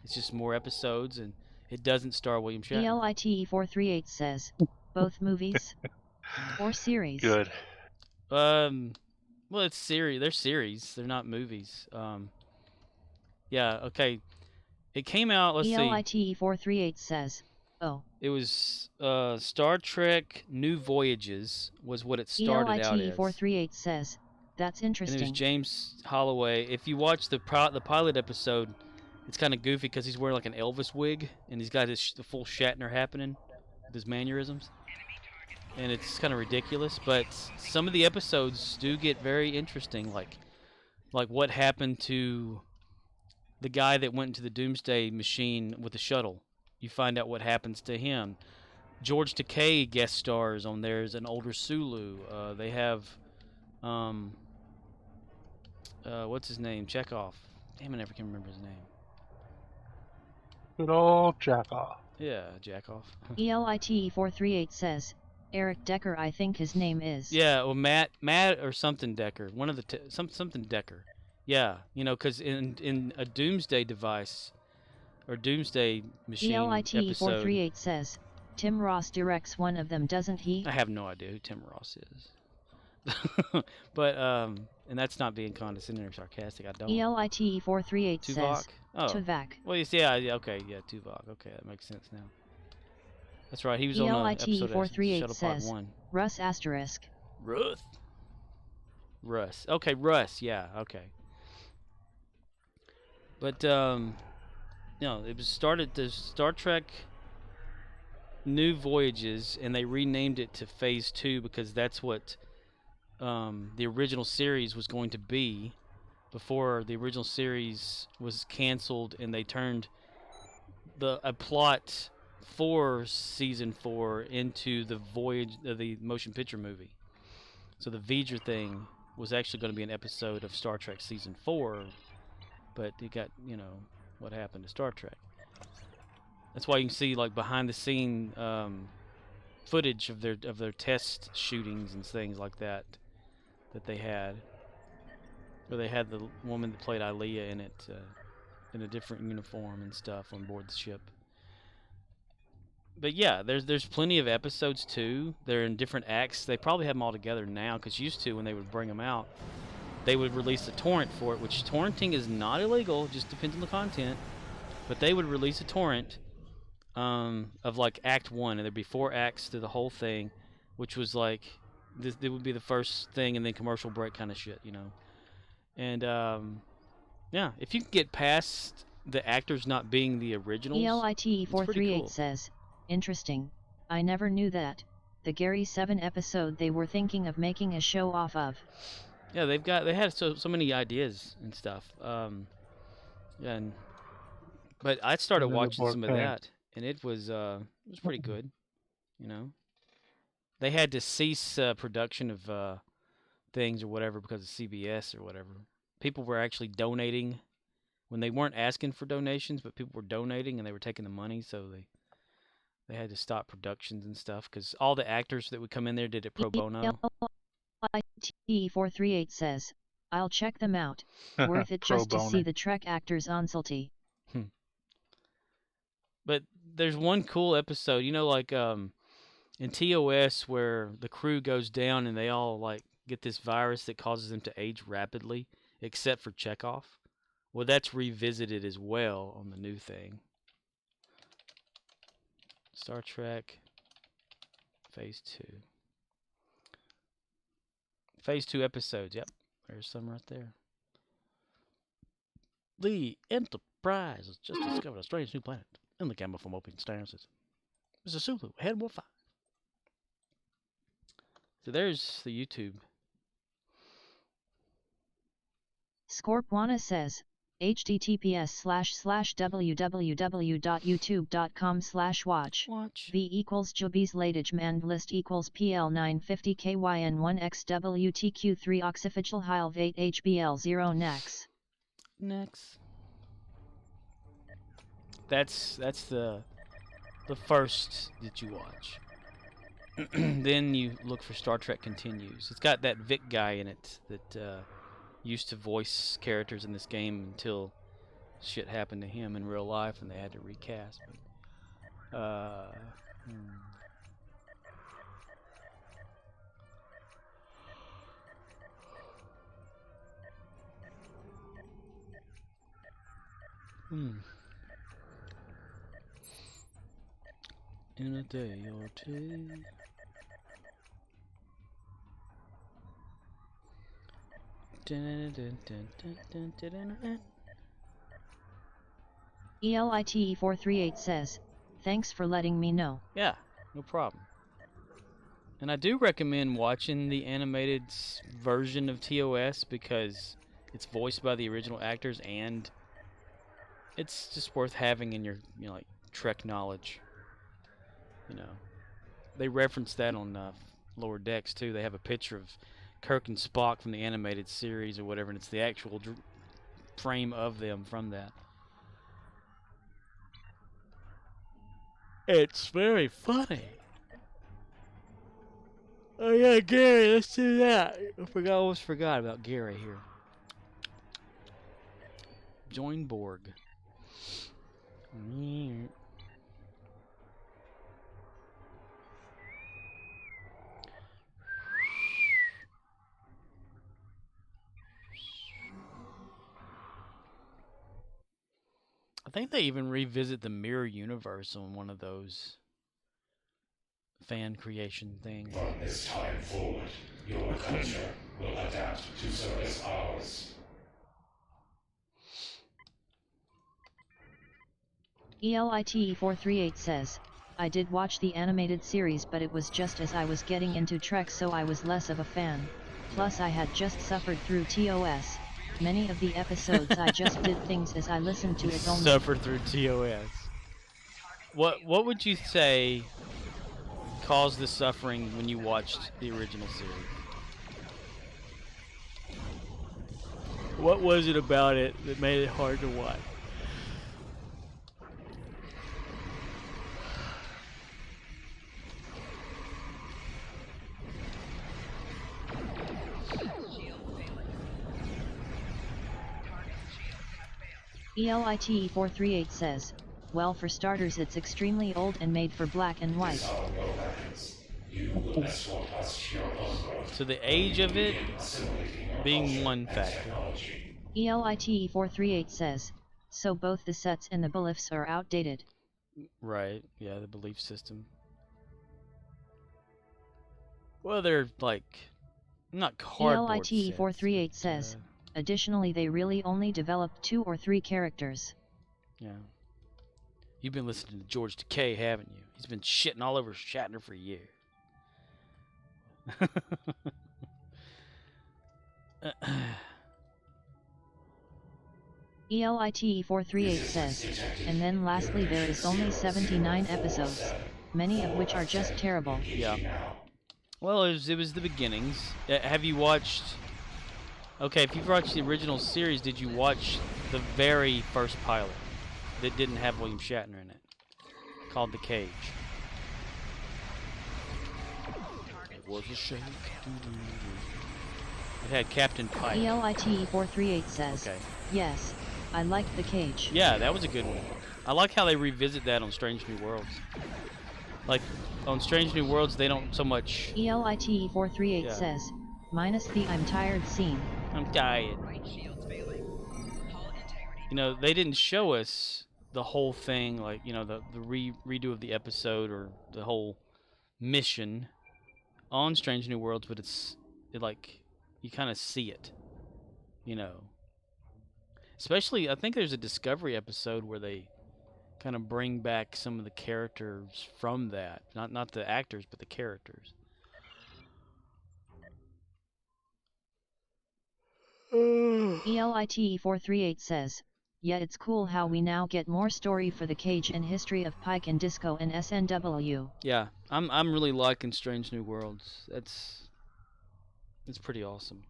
It's just more episodes, and it doesn't star William Shatner. ELITE438 says, both movies or series. Good. Well, it's series. They're series. They're not movies. Yeah. Okay. It came out. Let's see. ELITE438 says, oh. It was Star Trek New Voyages was what it started out as. ELITE438 says, that's And interesting. it was James Holloway. If you watch the pilot episode, it's kind of goofy because he's wearing like an Elvis wig, and he's got the full Shatner happening with his mannerisms. And it's kind of ridiculous, but some of the episodes do get very interesting, like what happened to the guy that went into the Doomsday Machine with the shuttle. You find out what happens to him. George Takei guest stars on there as an older Sulu. They have, what's his name? Chekhov. Damn, I never can remember his name. Good old Jackoff. Yeah, Jackoff. ELITE438 says, Eric Decker, I think his name is. Yeah, well, Matt or something Decker. One of the something Decker. Yeah, you know, because in a Doomsday device or Doomsday Machine episode. ELITE438 says, Tim Ross directs one of them, doesn't he? I have no idea who Tim Ross is. But and that's not being condescending or sarcastic. I don't. ELITE438 Tuvok. says, Oh. Tuvok. Well, you see, yeah, okay, yeah, Tuvok. Okay, that makes sense now. That's right. He was on an episode of ELITE438 Shuttle Pod says, 1. Russ asterisk. Russ. Okay, Russ. Yeah. Okay. But no, it was started the Star Trek New Voyages, and they renamed it to Phase 2 because that's what the original series was going to be before the original series was canceled, and they turned a plot for season 4 into the voyage of the motion picture movie. So the V'ger thing was actually going to be an episode of Star Trek season 4, but it got, you know, what happened to Star Trek. That's why you can see like behind the scene footage of their test shootings and things like that they had, where they had the woman that played Ilea in it in a different uniform and stuff on board the ship. But yeah, there's plenty of episodes too. They're in different acts. They probably have them all together now, because used to when they would bring them out, they would release a torrent for it, which torrenting is not illegal, just depends on the content. But they would release a torrent of like Act 1, and there'd be 4 acts to the whole thing, which was like it would be the first thing, and then commercial break kind of shit, you know. And yeah, if you can get past the actors not being the originals, ELITE438 cool. says, interesting. I never knew that. The Gary 7 episode they were thinking of making a show off of. Yeah, they had so many ideas and stuff. But I started And then the watching Borg some of came. that, and it was pretty good. You know, they had to cease production of things or whatever because of CBS or whatever. People were actually donating when they weren't asking for donations, but people were donating and they were taking the money, so they had to stop productions and stuff because all the actors that would come in there did it pro bono. ELITE438 says, I'll check them out. Worth it Pro just to see bono. the Trek actors on Salty. But there's one cool episode, you know, like in TOS where the crew goes down and they all like get this virus that causes them to age rapidly, except for Chekhov. Well, that's revisited as well on the new thing. Star Trek Phase 2. Phase 2 episodes, yep. There's some right there. The Enterprise has just discovered a strange new planet in the gamma from open stars. Mr. Sulu, ahead more 5. So there's the YouTube. Scorpwana says, https://www.youtube.com/watch v equals Jobis Latich Mand list equals PL950 KYN1XWTQ3 Oxofficial Heil 8 HBL0 Nex. Next. That's the first that you watch. Then you look for Star Trek Continues. It's got that Vic guy in it that used to voice characters in this game until shit happened to him in real life and they had to recast. But, In a day or two. ELITE438 says, thanks for letting me know. Yeah, no problem. And I do recommend watching the animated version of TOS because it's voiced by the original actors and it's just worth having in your, like Trek knowledge. You know, they reference that on Lower Decks too. They have a picture of Kirk and Spock from the animated series or whatever, and it's the actual frame of them from that. It's very funny. Oh yeah, Gary, let's do that. Almost forgot about Gary here. Join Borg. I think they even revisit the mirror universe on one of those fan creation things. From this time forward, your culture will adapt to service ours. ELITE438 says, I did watch the animated series, but it was just as I was getting into Trek, so I was less of a fan. Plus I had just suffered through TOS. Many of the episodes I just did things as I listened to it only. Suffered through TOS. What would you say caused the suffering when you watched the original series? What was it about it that made it hard to watch? ELITE438 says, well, for starters it's extremely old and made for black and white. So the age of it being one factor. ELITE438 says, so both the sets and the beliefs are outdated. Right, yeah, the belief system. Well, they're like, not cardboard ELITE438 sets, says, additionally they really only developed 2 or 3 characters. yeah. You've been listening to George Takei, haven't you? He's been shitting all over Shatner for years. ELITE438 says, and then lastly there is only 79 episodes, many of which are just terrible. Yeah. Well, it was the beginnings. Have you watched... Okay, if you've watched the original series, did you watch the very first pilot that didn't have William Shatner in it? Called The Cage. It was a shame. It had Captain Pike. ELITE438 says, Okay. yes, I liked The Cage. Yeah, that was a good one. I like how they revisit that on Strange New Worlds. Like, on Strange New Worlds, they don't so much... ELITE438 Yeah. says, minus the I'm tired scene. I'm tired. You know, they didn't show us the whole thing, like, you know, the redo of the episode or the whole mission on Strange New Worlds, but it like, you kind of see it, you know. Especially, I think there's a Discovery episode where they kind of bring back some of the characters from that. Not the actors, but the characters. ELITE438 says, yeah, it's cool how we now get more story for The Cage and history of Pike and Disco and SNW. Yeah, I'm really liking Strange New Worlds. It's pretty awesome.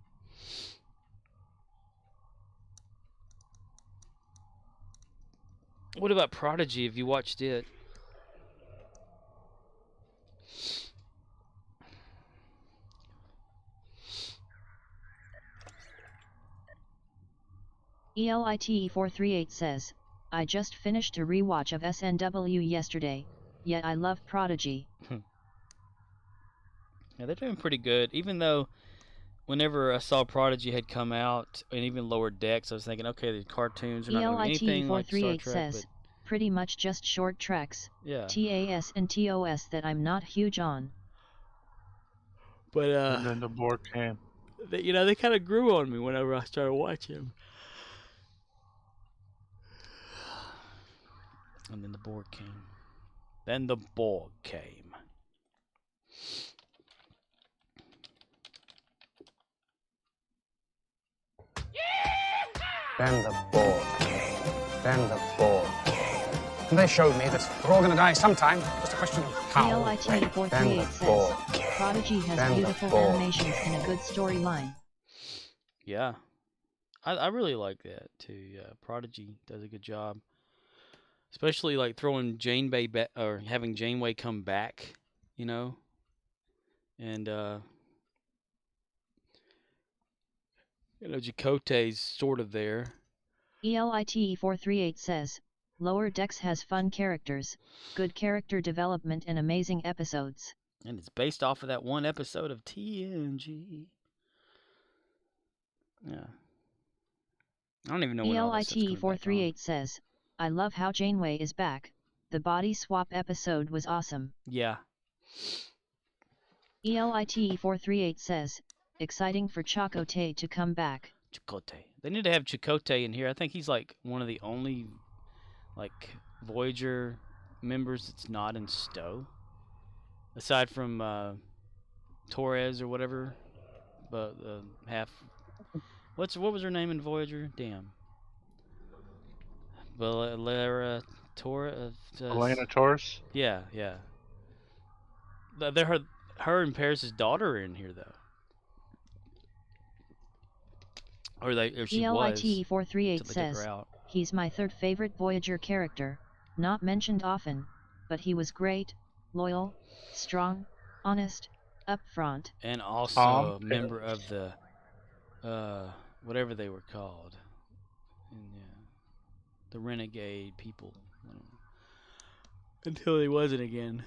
What about Prodigy? Have you watched it? ELITE438 says, I just finished a rewatch of SNW yesterday, yet I love Prodigy. Yeah, they're doing pretty good. Even though, whenever I saw Prodigy had come out, and even Lower Decks, I was thinking, okay, the cartoons are not going to be anything like Star ELITE438 Trek, says, pretty much just short treks, yeah. TAS and TOS that I'm not huge on. But And then the Borg came. you know, they kind of grew on me whenever I started watching them. And then the Borg came. Then the Borg came. Then the Borg came. Then the ball came. And they showed me that we're all going to die sometime. Just a question of how. Then ELIT438 the says, ball came. Prodigy has Then the beautiful ball animations and a good storyline. Yeah. I really like that too. Yeah, Prodigy does a good job. Especially like throwing Janeway back, or having Janeway come back, you know? And Chakotay's sort of there. ELITE438 says, Lower Decks has fun characters, good character development and amazing episodes. And it's based off of that one episode of TNG. Yeah. I don't even know when all that stuff's coming back on. ELITE438 says, I love how Janeway is back. The body swap episode was awesome. Yeah. ELITE438 says, exciting for Chakotay to come back. Chakotay. They need to have Chakotay in here. I think he's like one of the only like Voyager members that's not in Stowe. Aside from Torres or whatever. But half what was her name in Voyager? Damn. Valera Torres. Elena Torres. Yeah. They're her and Paris' daughter are in here though. Or she was. ELITE438 says, he's my third favorite Voyager character, not mentioned often, but he was great, loyal, strong, honest, upfront. And also a member of the, whatever they were called. And, the renegade people. Until he wasn't again.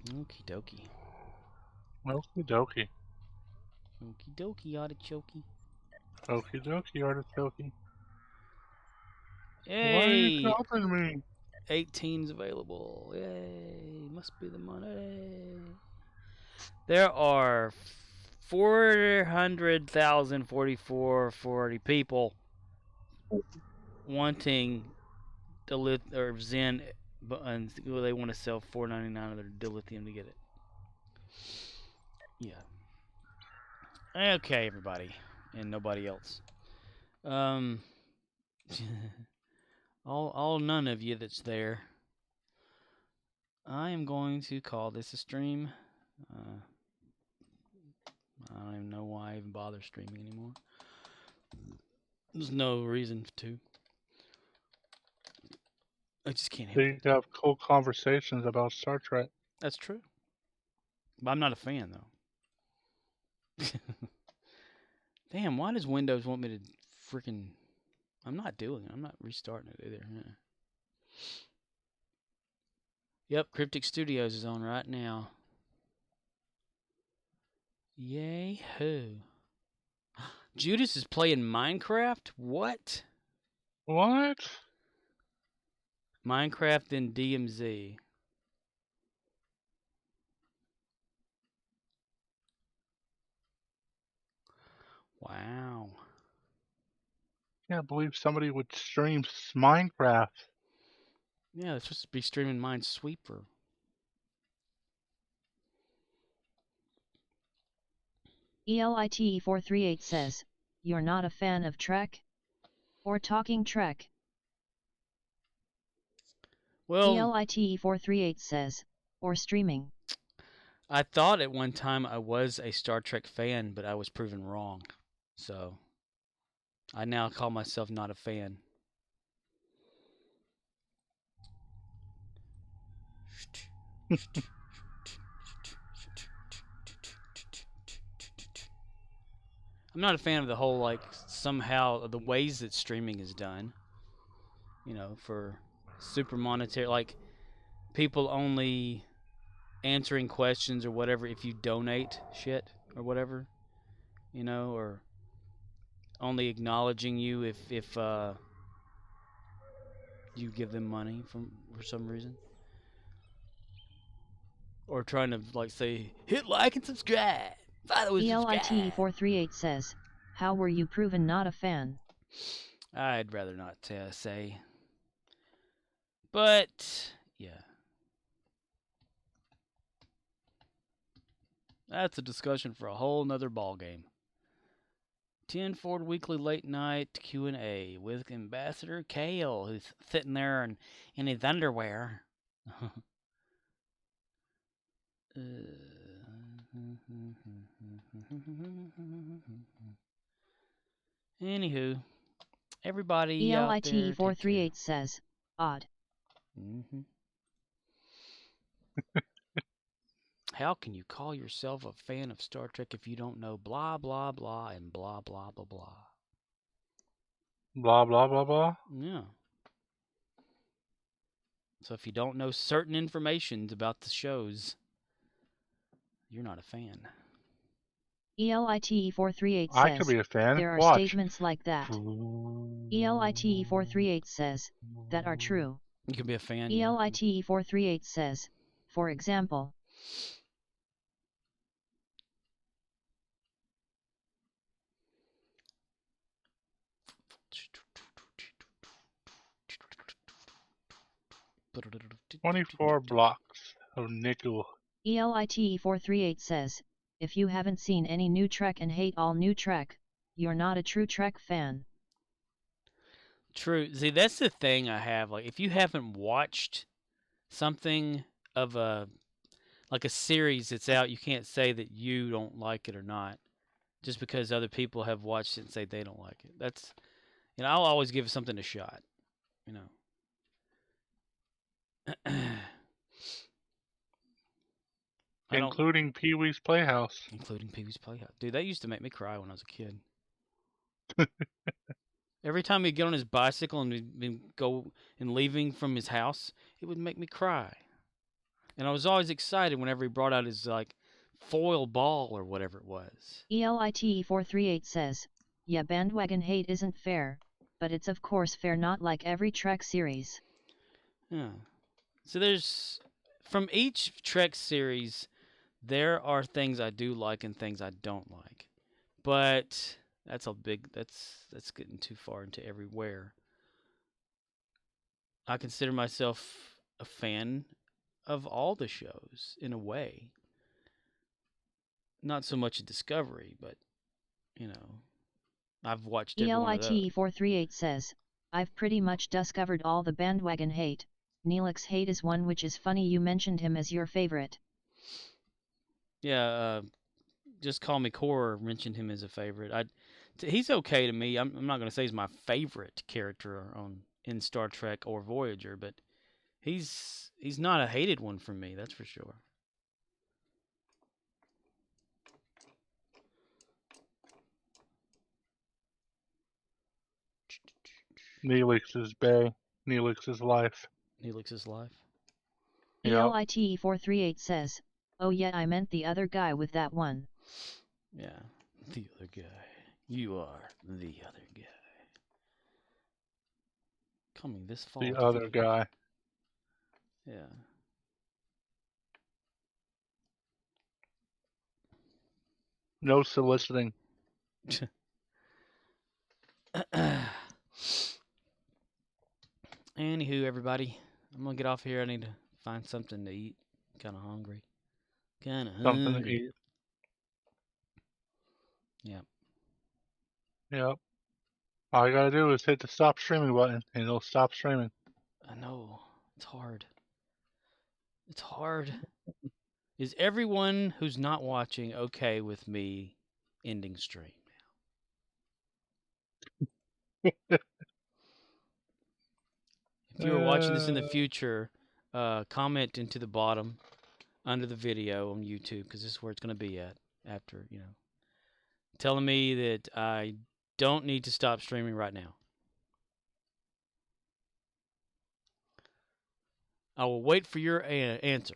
Okie dokie. Okie dokie. Okie dokie, artichoke. Okie dokie, artichoke. Yay! Why are you helping me? 18's available. Yay! Must be the money. There are 400,044 people wanting or Zen, and they want to sell $4.99 of their dilithium to get it. Yeah. Okay, everybody, and nobody else. all none of you that's there. I am going to call this a stream. I don't even know why I even bother streaming anymore. There's no reason to. I just can't help it. They have cool conversations about Star Trek. That's true. But I'm not a fan, though. Damn, why does Windows want me to freaking... I'm not restarting it either. Yeah. Yep, Cryptic Studios is on right now. Yay ho. Judas is playing Minecraft? What? What? Minecraft and DMZ. Wow. Can't believe somebody would stream Minecraft. Yeah, they're supposed to be streaming Minesweeper. ELITE438 says, you're not a fan of Trek? Or Talking Trek? Well, ELITE438 says, or streaming. I thought at one time I was a Star Trek fan, but I was proven wrong. So, I now call myself not a fan. I'm not a fan of the whole, like, somehow the ways that streaming is done. You know, for super monetary, like, people only answering questions or whatever if you donate shit or whatever, you know, or only acknowledging you if you give them money for some reason, or trying to like say hit like and subscribe. Follow and subscribe. ELITE438 says, how were you proven not a fan? I'd rather not say, but yeah. That's a discussion for a whole nother ball game. 10 Forward Weekly Late Night Q&A with Ambassador Kale, who's sitting there in his underwear. Anywho, everybody out there, take care. ELITE438 says, odd. How can you call yourself a fan of Star Trek if you don't know blah, blah, blah, and blah, blah, blah, blah? Blah, blah, blah, blah. Yeah. So if you don't know certain informations about the shows, you're not a fan. ELITE438 says, I could be a fan. there are Watch. statements like that. ELITE438 says, that are true. You can be a fan. ELITE438 says, for example, Yeah. 24 blocks of nickel. ELITE438 says, if you haven't seen any new Trek and hate all new Trek, you're not a true Trek fan. True. See, that's the thing I have. Like, if you haven't watched something of a series that's out, you can't say that you don't like it or not, just because other people have watched it and say they don't like it. That's, I'll always give something a shot. Including Pee-wee's Playhouse. Including Pee-wee's Playhouse. Dude, that used to make me cry when I was a kid. Every time he'd get on his bicycle and he'd go and leaving from his house, it would make me cry. And I was always excited whenever he brought out his, foil ball or whatever it was. ELITE438 says, yeah, bandwagon hate isn't fair, but it's of course fair, not like every Trek series. Yeah. So there's, from each Trek series, there are things I do like and things I don't like. But that's that's getting too far into everywhere. I consider myself a fan of all the shows in a way. Not so much a Discovery, but I've watched every one of those. ELITE438 says, I've pretty much discovered all the bandwagon hate. Neelix hate is one, which is funny you mentioned him as your favorite. Yeah, Just Call Me Core mentioned him as a favorite. He's okay to me. I'm not going to say he's my favorite character in Star Trek or Voyager, but he's not a hated one for me, that's for sure. Neelix's Bay. Neelix's life. Neelix's life. Yep. ELITE438 says, oh yeah, I meant the other guy with that one. Yeah, the other guy. You are the other guy. Coming this fall. The other guy. Yeah. No soliciting. Anywho, everybody, I'm gonna get off here. I need to find something to eat. Kind of hungry. Something to eat. Yep. Yep. All you gotta do is hit the stop streaming button and it'll stop streaming. I know. It's hard. It's hard. Is everyone who's not watching okay with me ending stream now? If you were watching this in the future, comment into the bottom under the video on YouTube, because this is where it's going to be at after, telling me that I don't need to stop streaming right now. I will wait for your answer.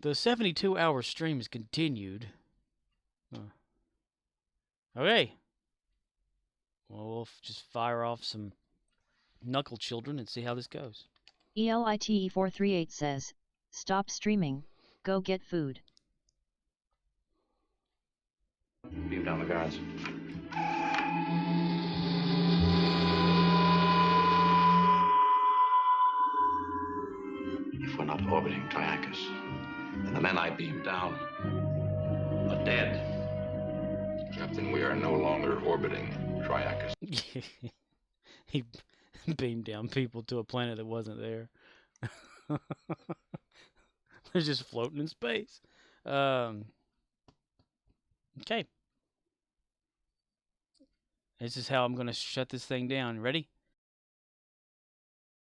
The 72-hour stream is continued. Okay. Well, we'll just fire off some Knuckle Children and see how this goes. ELITE438 says, stop streaming, go get food. Beam down the guards. not orbiting Triacus. And the men I beamed down are dead. Captain, we are no longer orbiting Triacus. He beamed down people to a planet that wasn't there. They're just floating in space. Okay. This is how I'm going to shut this thing down. Ready?